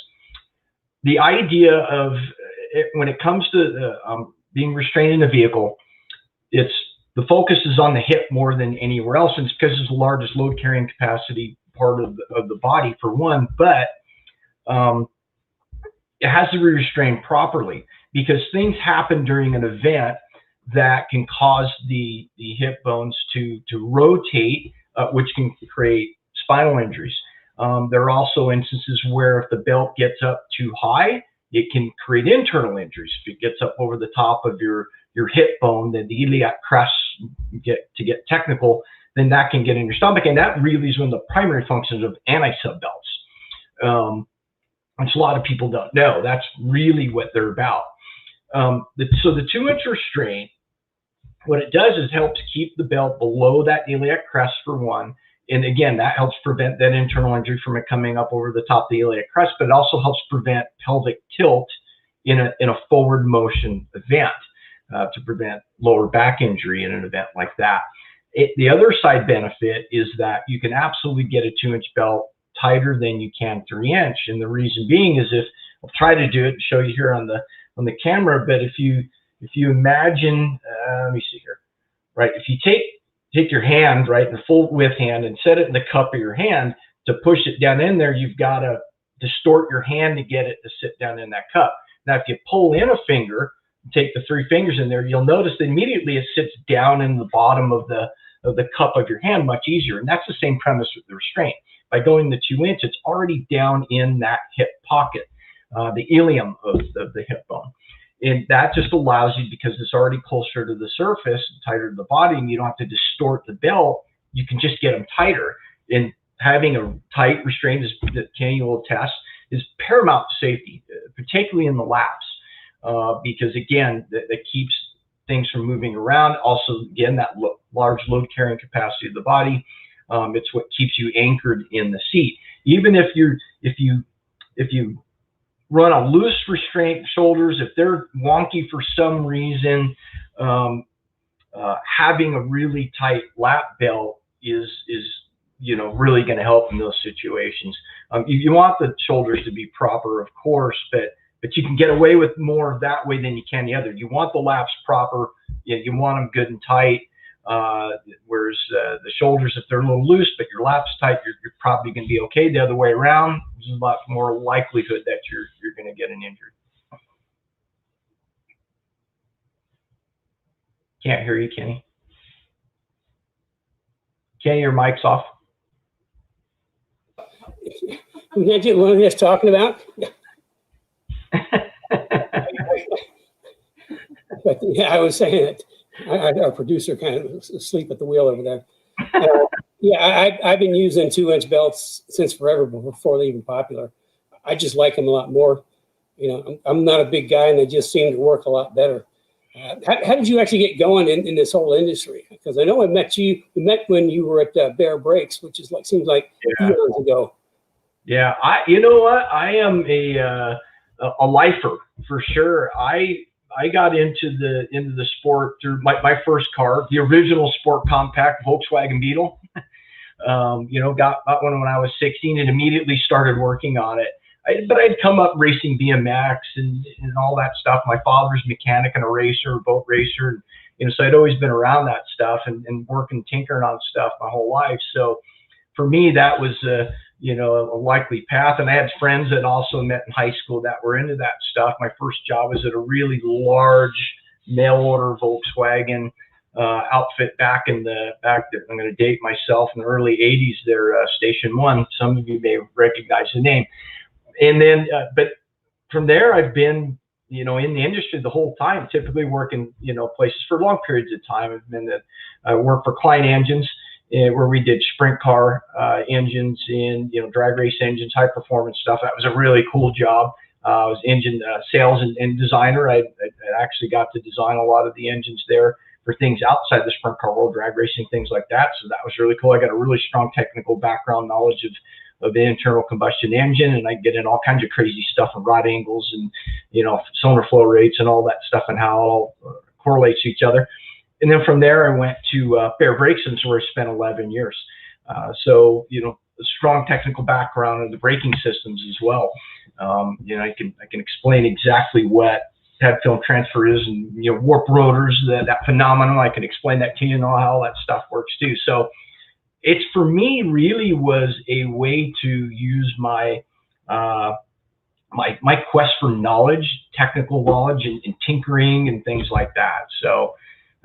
The idea of it, when it comes to being restrained in a vehicle, the focus is on the hip more than anywhere else, and it's because it's the largest load carrying capacity part of the body, for one, but it has to be restrained properly because things happen during an event that can cause the hip bones to rotate, which can create spinal injuries. There are also instances where if the belt gets up too high, it can create internal injuries. If it gets up over the top of your hip bone, then the iliac crest, to get technical, then that can get in your stomach, and that really is one of the primary functions of anti-sub belts, which a lot of people don't know. That's really what they're about. So the 2 inch restraint, what it does is helps keep the belt below that iliac crest, for one. And again, that helps prevent that internal injury from it coming up over the top of the iliac crest, but it also helps prevent pelvic tilt in a forward motion event. to prevent lower back injury in an event like that. The other side benefit is that you can absolutely get a 2-inch belt tighter than you can 3-inch. And the reason being is, if I'll try to do it and show you here on the camera, but if you imagine, let me see here, right? If you take your hand, right, the full width hand, and set it in the cup of your hand, to push it down in there, you've got to distort your hand to get it to sit down in that cup. Now, if you pull in a finger, take the 3 fingers in there, you'll notice that immediately it sits down in the bottom of the cup of your hand much easier. And that's the same premise with the restraint. By going the 2-inch, it's already down in that hip pocket, the ilium of the hip bone. And that just allows you, because it's already closer to the surface, tighter to the body, and you don't have to distort the belt, you can just get them tighter. And having a tight restraint, that Kenny will attest, is paramount to safety, particularly in the laps, because again, that keeps things from moving around. Also, again, that large load carrying capacity of the body, it's what keeps you anchored in the seat. Even if you run a loose restraint shoulders, if they're wonky for some reason, having a really tight lap belt is really going to help in those situations. You want the shoulders to be proper, of course, but you can get away with more that way than you can the other. You want the laps proper, you want them good and tight, whereas the shoulders, if they're a little loose but your lap's tight, you're probably going to be okay. The other way around, there's a lot more likelihood that you're going to get an injury. Can't hear you, Kenny. Kenny, your mic's off. What are you just talking about? But yeah, I was saying that our producer kind of asleep at the wheel over there. Yeah, I've been using 2-inch belts since forever, before they even popular. I just like them a lot more. I'm not a big guy, and they just seem to work a lot better. How did you actually get going in this whole industry? Because I know we met when you were at Bear Brakes, which is seems like years ago. Yeah, you know what? I am a lifer for sure. I got into the sport through my first car, the original sport compact Volkswagen Beetle. Got one when I was 16 and immediately started working on it. But I'd come up racing BMX and all that stuff. My father's mechanic and a racer, boat racer. So I'd always been around that stuff and working, tinkering on stuff my whole life. So for me, that was a likely path. And I had friends that also met in high school that were into that stuff. My first job was at a really large mail order Volkswagen outfit back there. I'm going to date myself, in the early 80s. They're Station 1. Some of you may recognize the name. And then, but from there, I've been, in the industry the whole time, typically working, places for long periods of time. I've been work for Klein Engines, where we did sprint car engines and, drag race engines, high performance stuff. That was a really cool job. I was engine sales and designer. I actually got to design a lot of the engines there for things outside the sprint car world, drag racing, things like that. So that was really cool. I got a really strong technical background, knowledge of the internal combustion engine, and I get in all kinds of crazy stuff and rod angles and, cylinder flow rates and all that stuff and how it all correlates to each other. And then from there, I went to Bear Brakes, and so I spent 11 years. So, a strong technical background in the braking systems as well. I can explain exactly what head film transfer is, and warp rotors, that phenomenon. I can explain that to you and all how that stuff works too. So it's, for me, really was a way to use my my quest for knowledge, technical knowledge, and tinkering and things like that. So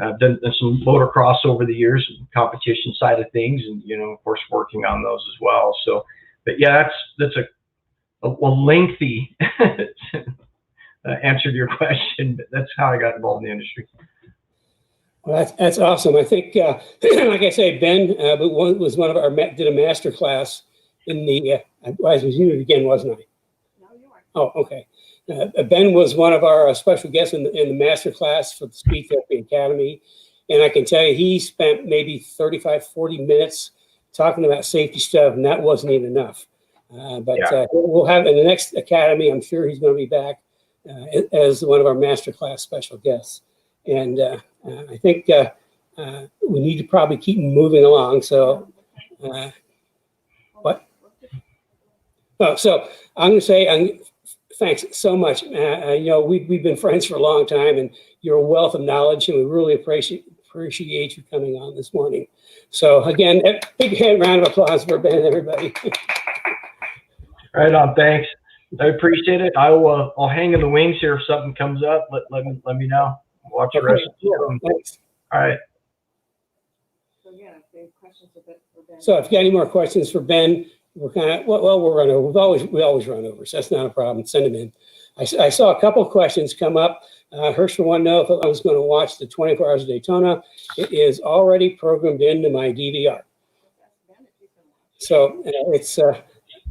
I've done some motocross over the years, competition side of things, and of course, working on those as well. So, but yeah, that's a lengthy answer to your question, but that's how I got involved in the industry. Well, that's awesome. I think, like I say, Ben was one of our did a master class in the. I was you again, wasn't I? No, you weren't. Oh, okay. Ben was one of our special guests in the master class for the Speed Therapy Academy, and I can tell you he spent maybe 35, 40 minutes talking about safety stuff, and that wasn't even enough. We'll have in the next academy. I'm sure he's going to be back as one of our master class special guests. And I think we need to probably keep moving along. So, what? Oh, so I'm going to say thanks so much. You know, we've been friends for a long time, and you're a wealth of knowledge, and we really appreciate you coming on this morning. So again, a big hand round of applause for Ben, everybody. Right on. Thanks. I appreciate it. I'll hang in the wings here if something comes up. Let me know. Watch the rest of the Thanks. All right. So yeah, if they have questions for Ben. So if you got any more questions for Ben, we're kind of, well, we'll run over. We always run over, so that's not a problem. Send them in. I saw a couple of questions come up. Herschel wanted to know if I was going to watch the 24 Hours of Daytona. It is already programmed into my DVR. So it's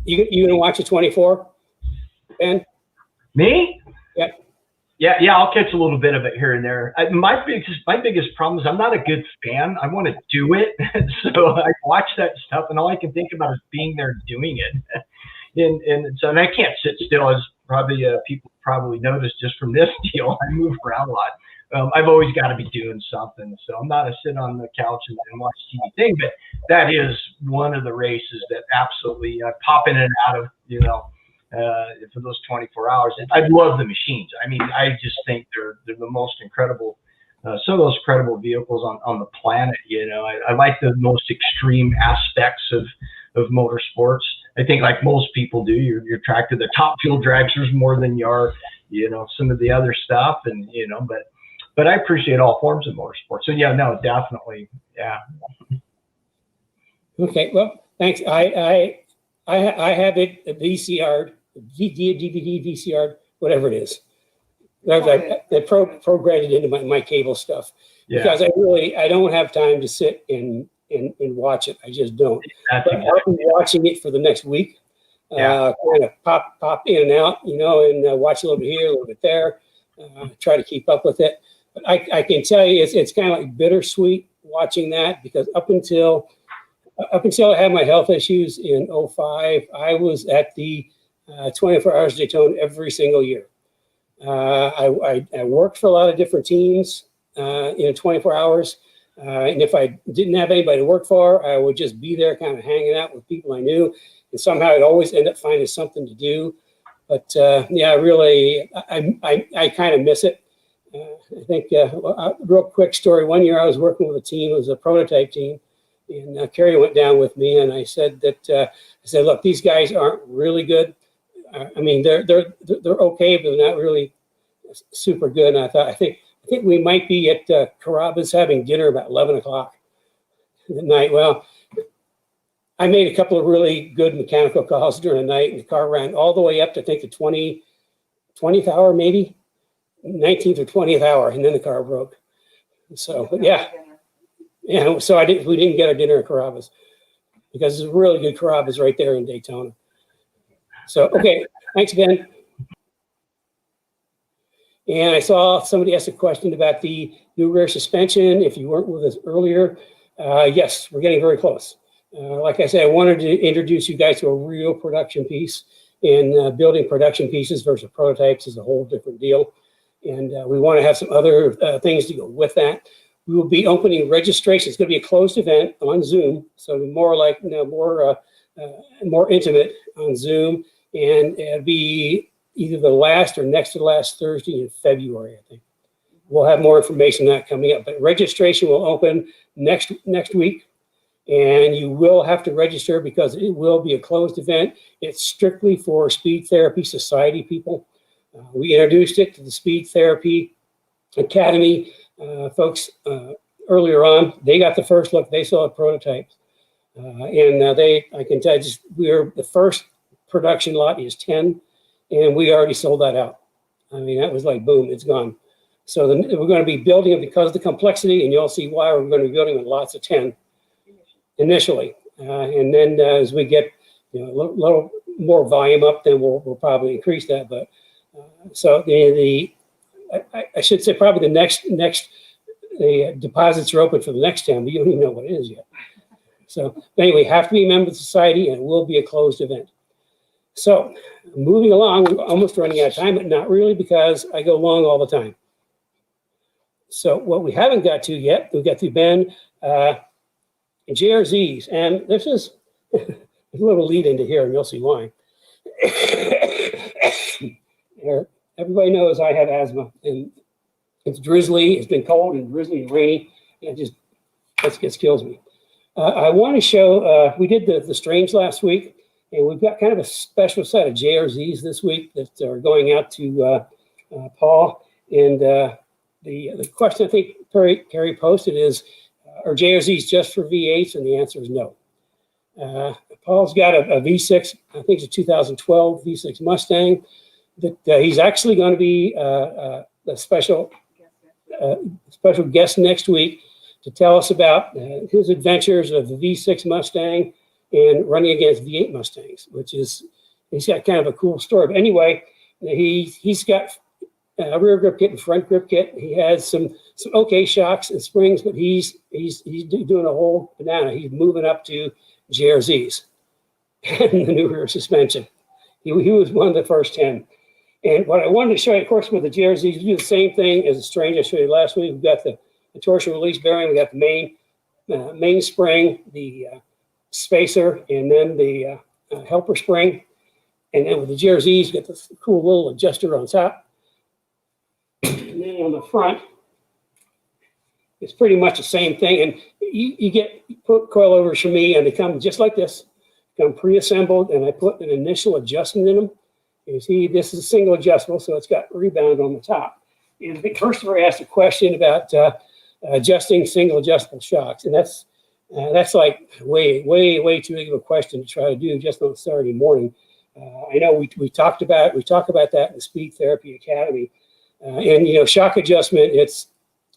you going to watch the 24, Ben? Me? Yeah. Yeah, I'll catch a little bit of it here and there. My biggest problem is I'm not a good fan. I want to do it, so I watch that stuff, and all I can think about is being there doing it. And I can't sit still, as probably people probably noticed just from this deal. I move around a lot. I've always got to be doing something, so I'm not a sit on the couch and watch TV thing. But that is one of the races that absolutely pop in and out of, you know. For those 24 hours. And I love the machines. I mean, I just think they're the most incredible, some of those incredible vehicles on the planet. You know, I like the most extreme aspects of motorsports. I think, like most people do, you're attracted to top fuel dragsters more than you are, you know, some of the other stuff. And, you know, but I appreciate all forms of motorsports. So yeah, no, definitely. Yeah. Okay. Well, thanks. I have it a VCR, DVD, VCR, whatever it is. I programmed it into my cable stuff, because I don't have time to sit and watch it. I just don't. But I'll be watching it for the next week. Kind of pop in and out, you know, and watch a little bit here, a little bit there. Try to keep up with it. But I can tell you, it's kind of like bittersweet watching that, because up until I had my health issues in 2005, I was at the 24 Hours of Daytona every single year. I worked for a lot of different teams in 24 hours. And if I didn't have anybody to work for, I would just be there kind of hanging out with people I knew. And somehow I'd always end up finding something to do. But yeah, really, I kind of miss it. I think, a real quick story. One year I was working with a team, it was a prototype team. And Kerry went down with me, and I said, look, these guys aren't really good. I mean, they're okay, but they're not really super good. And I think we might be at Carrabba's having dinner about 11 o'clock at night. Well, I made a couple of really good mechanical calls during the night, and the car ran all the way up to, I think, the 20th hour, maybe 19th or 20th hour, and then the car broke. So, but yeah. Yeah, so we didn't get our dinner at Carrabba's, because there's a really good Carrabba's right there in Daytona. So, okay, thanks, Ben. And I saw somebody asked a question about the new rear suspension. If you weren't with us earlier, yes, we're getting very close. Like I said, I wanted to introduce you guys to a real production piece, and building production pieces versus prototypes is a whole different deal. And we want to have some other things to go with that. We will be opening registration. It's going to be a closed event on Zoom, so more like, you know, more intimate on Zoom, and it'll be either the last or next to the last Thursday in February, I think. We'll have more information on that coming up, but registration will open next week, and you will have to register because it will be a closed event. It's strictly for Speed Therapy Society people. We introduced it to the Speed Therapy Academy folks earlier on. They got the first look. They saw the prototypes, and I can tell you, the first production lot is 10, and we already sold that out. I mean, that was like boom, it's gone. So we're going to be building it because of the complexity, and you'll see why we're going to be building with lots of 10 initially, and then as we get, you know, a little more volume up, then we'll probably increase that. But so I should say probably the deposits are open for the next 10, but you don't even know what it is yet. So anyway, have to be a member of the society, and it will be a closed event. So moving along, we're almost running out of time, but not really, because I go long all the time. So what we haven't got to yet, we've got to Ben JRZs, and this is a little lead into here, and you'll see why. Everybody knows I have asthma, and it's drizzly. It's been cold and drizzly and rainy, and it just kills me. I want to show. We did the strains last week, and we've got kind of a special set of JRZs this week that are going out to Paul. And the question I think Carrie posted is, are JRZs just for V8s? And the answer is no. Paul's got a V6, I think it's a 2012 V6 Mustang, that he's actually going to be a special guest next week to tell us about his adventures of the V6 Mustang and running against V8 Mustangs, he's got kind of a cool story. But anyway, he's got a rear grip kit and front grip kit. He has some okay shocks and springs, but he's doing a whole banana. He's moving up to JRZs and the new rear suspension. He was one of the first 10. And what I wanted to show you, of course, with the JRZs, we do the same thing as the strange I showed you last week. We've got the torsion release bearing, we got the main spring, the spacer, and then the helper spring. And then with the JRZs, you get this cool little adjuster on top. And then on the front, it's pretty much the same thing. And you get coilovers from me, and they come just like this, come pre-assembled, and I put an initial adjustment in them. You see, this is a single adjustable, so it's got rebound on the top. And first of all, I asked a question about adjusting single adjustable shocks, and that's like way too big of a question to try to do just on Saturday morning. I know we talk about that in the Speed Therapy Academy, and shock adjustment. It's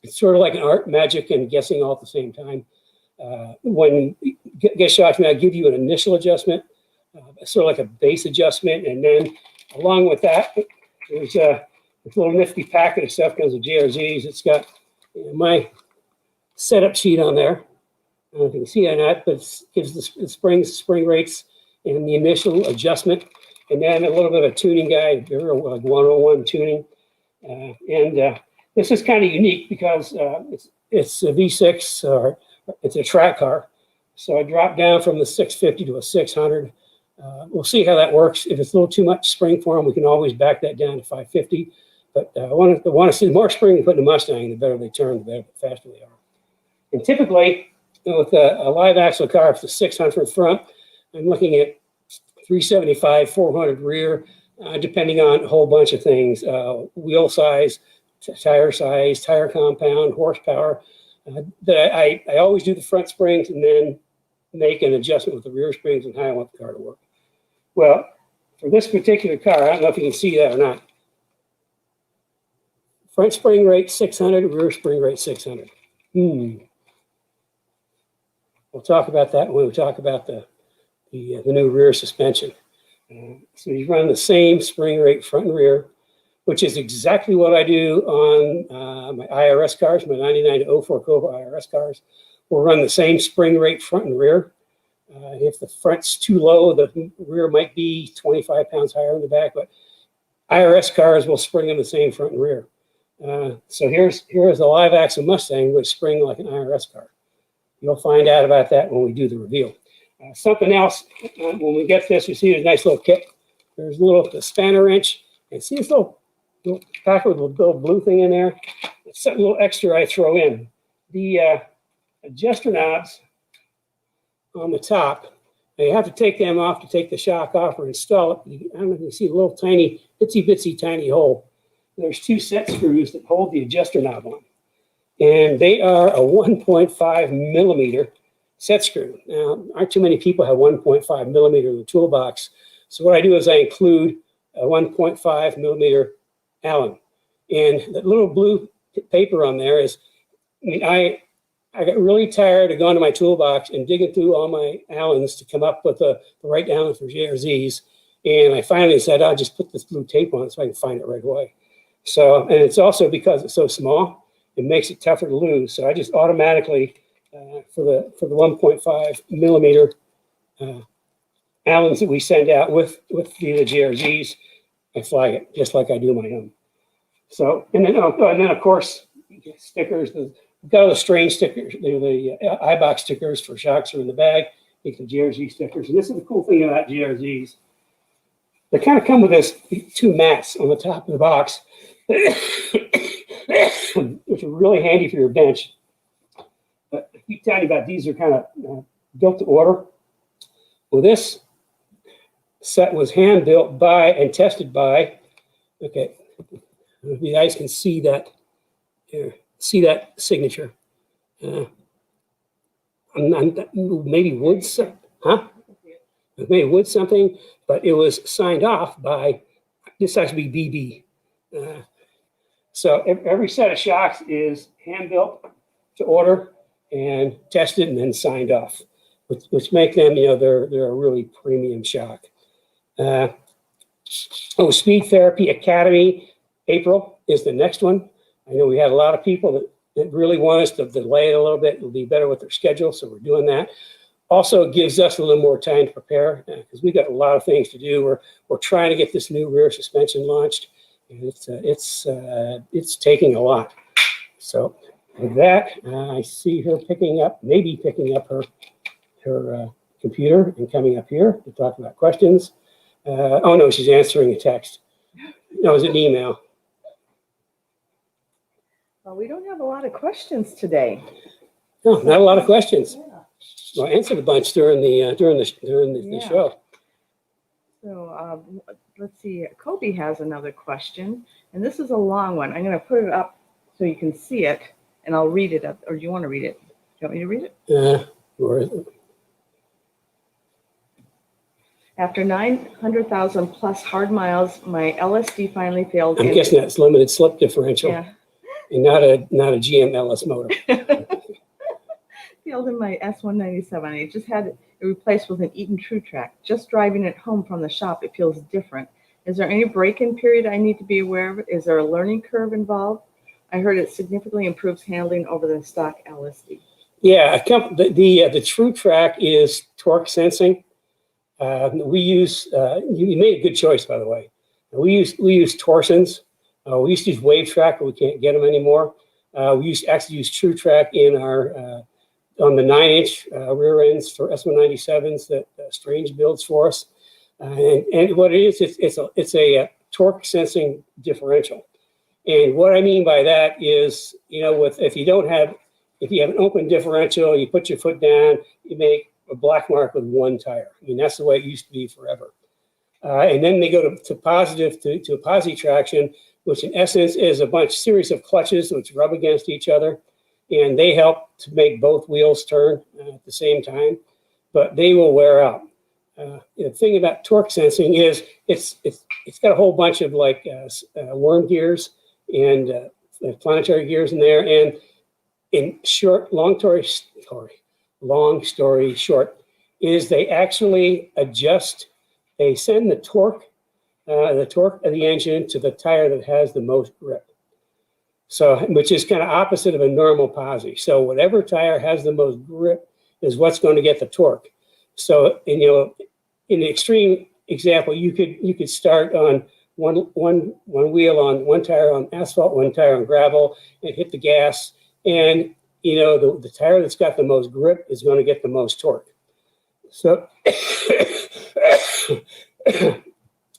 sort of like an art, magic, and guessing all at the same time. When you get shocks, I give you an initial adjustment, sort of like a base adjustment, and then along with that, there's a little nifty packet of stuff comes with JRZs. It's got my setup sheet on there. I don't know if you can see it or not, but it gives the springs, spring rates, and the initial adjustment, and then a little bit of a tuning guide, like 101 tuning. This is kind of unique because it's a V6, or it's a track car. So I dropped down from the 650 to a 600. We'll see how that works. If it's a little too much spring for them, we can always back that down to 550. But I want to see more spring you put in the Mustang, the better they turn, the faster they are. And typically, with a live axle car, if it's a 600 front, I'm looking at 375, 400 rear, depending on a whole bunch of things: wheel size, tire compound, horsepower. I always do the front springs and then make an adjustment with the rear springs and how I want the car to work. Well, for this particular car, I don't know if you can see that or not. Front spring rate 600, rear spring rate 600. We'll talk about that when we talk about the new rear suspension. So you run the same spring rate front and rear, which is exactly what I do on my IRS cars, my 99 to 04 Cobra IRS cars. We'll run the same spring rate front and rear. If the front's too low, the rear might be 25 pounds higher in the back, but IRS cars will spring in the same front and rear. So here's the live axle Mustang with spring like an IRS car. You'll find out about that when we do the reveal. Something else, when we get this, you see a nice little kit. There's a little spanner wrench, and see this little packet with a little blue thing in there? It's a little extra I throw in. The adjuster knobs on the top, now you have to take them off to take the shock off or install it. I don't know if you can see a little tiny, itsy tiny hole. There's two set screws that hold the adjuster knob on, and they are a 1.5 millimeter set screw. Now, aren't too many people have 1.5 millimeter in the toolbox. So what I do is I include a 1.5 millimeter Allen, and that little blue paper on there is, I got really tired of going to my toolbox and digging through all my Allens to come up with the right Allen for JRZs. And I finally said, I'll just put this blue tape on it so I can find it right away. So, and it's also because it's so small, it makes it tougher to lose. So I just automatically, for the 1.5 millimeter Allens that we send out with the JRZs, I flag it just like I do my own. So, and then of course, stickers. We've got all the strange stickers. They're the iBox stickers for shocks are in the bag. You can JRZ stickers. And this is the cool thing about JRZs. They kind of come with this two mats on the top of the box, which are really handy for your bench. But I keep telling you about these are kind of built to order. Well, this set was hand built by and tested by, okay, you guys can see that here, see that signature. Maybe wood, huh? Maybe wood something, but it was signed off by, this has to be BB. So every set of shocks is hand built to order and tested and then signed off, which make them, you know, they're a really premium shock. Speed Therapy Academy, April is the next one. I know we had a lot of people that really want us to delay it a little bit. It'll be better with their schedule, so we're doing that. Also, it gives us a little more time to prepare because we got a lot of things to do. We're trying to get this new rear suspension launched, and it's taking a lot. So with that, I see her maybe picking up her computer and coming up here to talk about questions. Oh no, she's answering a text. No, it was an email. Well, we don't have a lot of questions today. No, not a lot of questions. Yeah. Well, I answered a bunch during the show. So let's see. Kobe has another question, and this is a long one. I'm going to put it up so you can see it, and I'll read it up. Or do you want to read it? Do you want me to read it? Where is it? After 900,000 plus hard miles, my LSD finally failed. I'm guessing that's limited slip differential, Yeah. and not a GM LS motor. Failed in my S197. I just had it replaced with an Eaton True Track. Just driving it home from the shop, it feels different. Is there any break-in period I need to be aware of? Is there a learning curve involved? I heard it significantly improves handling over the stock LSD. Yeah, the True Track is torque sensing. We use you made a good choice, by the way. We use Torsons. We used to use Wave Track, but we can't get them anymore. We actually use True Track in our on the 9-inch rear ends for S197s that Strange builds for us. And what it is, it's a torque sensing differential. And what I mean by that is, you know, if you have an open differential, you put your foot down, you make a black mark with one tire. I mean, that's the way it used to be forever. And then they go to positive to a posi traction, which in essence is a series of clutches which rub against each other. And they help to make both wheels turn at the same time, but they will wear out. The thing about torque sensing is it's got a whole bunch of like worm gears and planetary gears in there. And in short, long story short, is they actually adjust. They send the torque of the engine to the tire that has the most grip. So, which is kind of opposite of a normal posi. So whatever tire has the most grip is what's going to get the torque. So, and, you know, in the extreme example, you could start on one wheel on one tire on asphalt, one tire on gravel, and hit the gas. And, you know, the tire that's got the most grip is going to get the most torque. So,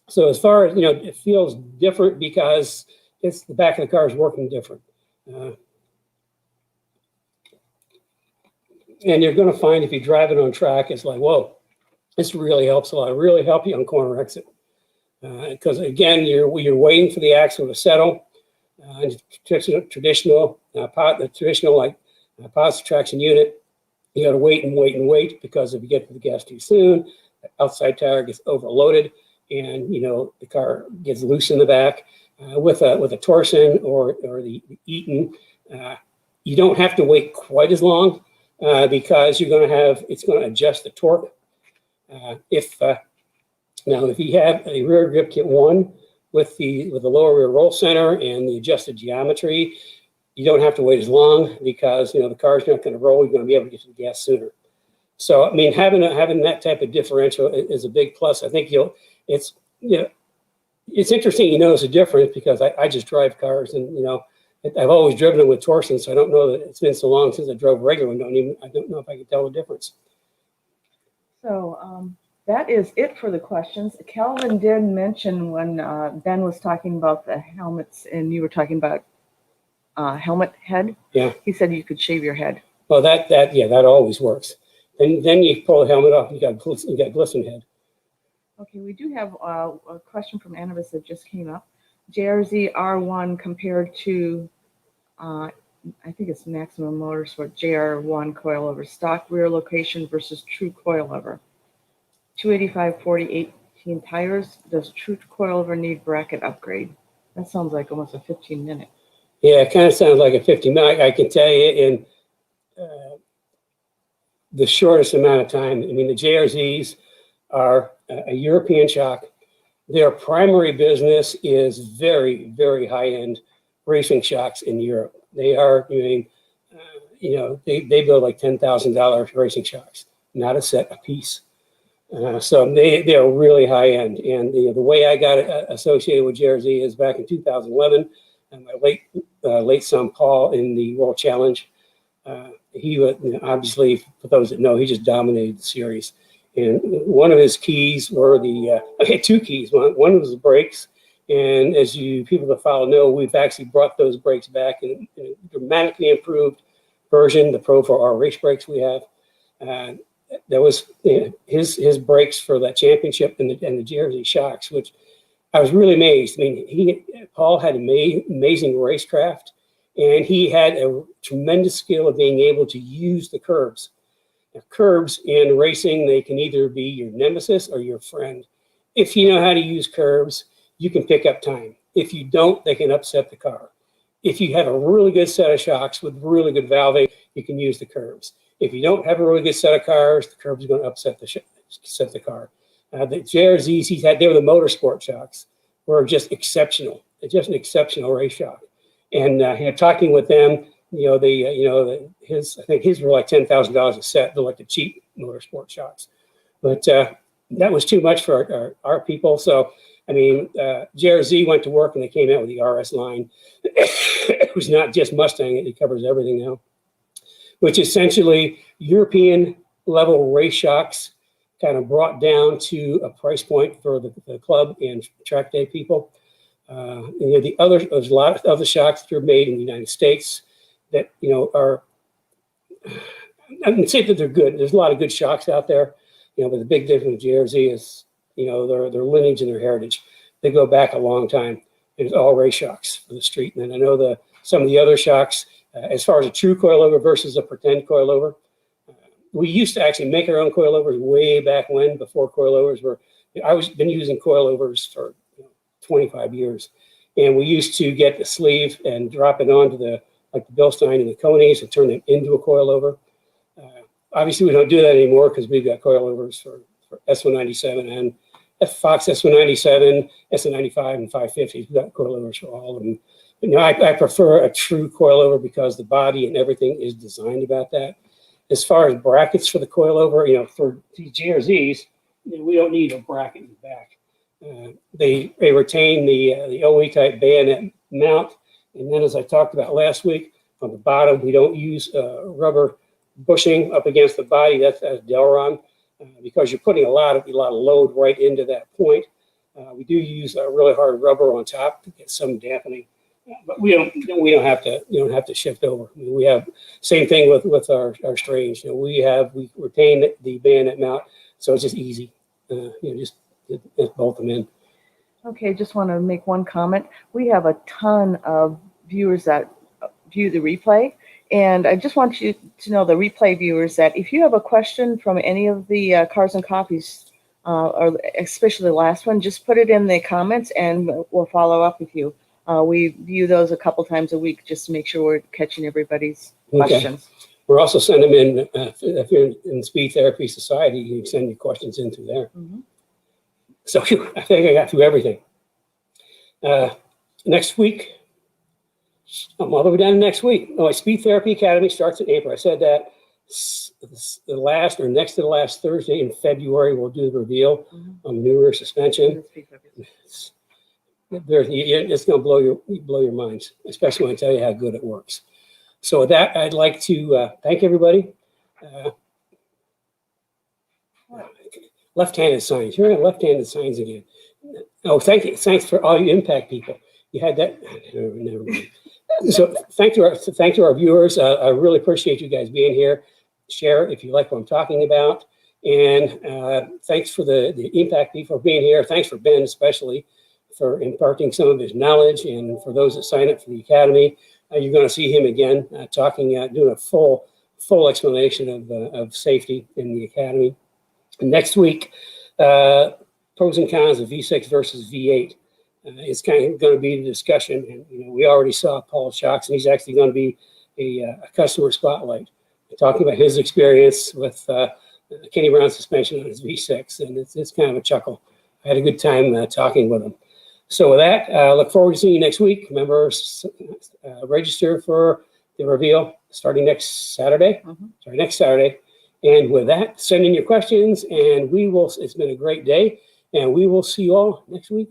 so as far as, you know, it feels different because it's the back of the car is working different. And you're going to find if you drive it on track, it's like, whoa, this really helps a lot. It really helps you on corner exit. Because again, you're waiting for the axle to settle. Traditional like positive traction unit, you got to wait and wait and wait because if you get to the gas too soon, the outside tire gets overloaded and, you know, the car gets loose in the back. With a Torsen or the Eaton, you don't have to wait quite as long because it's going to adjust the torque. Now if you have a rear grip kit 1 with the lower rear roll center and the adjusted geometry, you don't have to wait as long because, you know, the car's not going to roll. You're going to be able to get to the gas sooner. So I mean, having that type of differential is a big plus. I think it's interesting you notice a difference because I just drive cars and, you know, I've always driven them with torsion, so I don't know that it's been so long since I drove regular. I don't know if I can tell the difference. So that is it for the questions. Calvin did mention when Ben was talking about the helmets and you were talking about helmet head. Yeah. He said you could shave your head. Well, that always works. Then you pull the helmet off. You got glisten head. Okay, we do have a question from Annabis that just came up. JRZ R1 compared to, I think it's Maximum Motorsport JR1 coilover, stock rear location versus true coilover. 285, 40, 18 tires. Does true coilover need bracket upgrade? That sounds like almost a 15-minute. Yeah, it kind of sounds like a 50-minute. I can tell you in the shortest amount of time. I mean, the JRZs are a European shock. Their primary business is very, very high-end racing shocks in Europe. They are, they build like $10,000 racing shocks, not a set, a piece. So they are really high-end. And the way I got associated with JRZ is back in 2011, and my late son Paul in the World Challenge. He was, obviously, for those that know, he just dominated the series. And one of his keys were two keys. One was the brakes. And as you people that follow know, we've actually brought those brakes back in a dramatically improved version, the Pro 4R race brakes we have. That was his brakes for that championship and the JRZ shocks, which I was really amazed. I mean, Paul had amazing racecraft, and he had a tremendous skill of being able to use the curbs. Now, curbs in racing, they can either be your nemesis or your friend. If you know how to use curbs, you can pick up time. If you don't, they can upset the car. If you have a really good set of shocks with really good valving, you can use the curbs. If you don't have a really good set of cars, the curbs are going to upset the car. The JRZs he had, they were the motorsport shocks, were just exceptional. It's just an exceptional race shock. And talking with them, I think his were like $10,000 a set. They're like the cheap motorsport shocks. But that was too much for our people. So, I mean, JRZ went to work and they came out with the RS line. It was not just Mustang. It covers everything now, which essentially European level race shocks kind of brought down to a price point for the club and track day people. There's a lot of other shocks that are made in the United States that, are, I wouldn't say that they're good. There's a lot of good shocks out there, but the big difference with JRZ is, their lineage and their heritage. They go back a long time. It's all race shocks for the street. And I know some of the other shocks, as far as a true coilover versus a pretend coilover, we used to actually make our own coilovers way back when, before coilovers were. Been using coilovers for 25 years, and we used to get the sleeve and drop it onto the Bilstein and the Conies and turn them into a coilover. Obviously, we don't do that anymore because we've got coilovers for S197 and Fox S197, S195, and 550s. We've got coilovers for all of them. But I prefer a true coilover because the body and everything is designed about that. As far as brackets for the coilover, for these JRZs, we don't need a bracket in the back. They retain the OE type bayonet mount. And then, as I talked about last week, on the bottom, we don't use rubber bushing up against the body. That's Delron, because you're putting a lot of load right into that point. We do use a really hard rubber on top to get some dampening, but we don't have to shift over. I mean, we have same thing with our strange. We retain the bayonet mount, so it's just easy. Just bolt them in. Okay, just want to make one comment. We have a ton of viewers that view the replay, and I just want you to know, the replay viewers, that if you have a question from any of the Cars and Coffees, or especially the last one, just put it in the comments and we'll follow up with you. We view those a couple times a week just to make sure we're catching everybody's questions. We're also sending them in, if you're in the Speed Therapy Society, you can send your questions in through there. Mm-hmm. So I think I got through everything. Next week, I'm all the way down to next week. Speed Therapy Academy starts in April. I said that the last or next to the last Thursday in February, we'll do the reveal on the new rear suspension. It's going to blow your minds, especially when I tell you how good it works. So with that, I'd like to thank everybody. Left-handed signs. You're on left-handed signs again. Oh, thank you. Thanks for all you impact people. You had that. Never mind. So thank to our viewers. I really appreciate you guys being here. Share if you like what I'm talking about. And thanks for the impact people for being here. Thanks for Ben especially for imparting some of his knowledge. And for those that sign up for the Academy, you're going to see him again doing a full explanation of safety in the Academy. Next week, pros and cons of V6 versus V8. It's kind of going to be the discussion. And we already saw Paul Shocks, and he's actually going to be a customer spotlight, talking about his experience with Kenny Brown suspension on his V6, and it's kind of a chuckle. I had a good time talking with him. So with that, look forward to seeing you next week. Remember, register for the reveal starting next Saturday. Next Saturday. And with that, send in your questions, and it's been a great day, and we will see you all next week.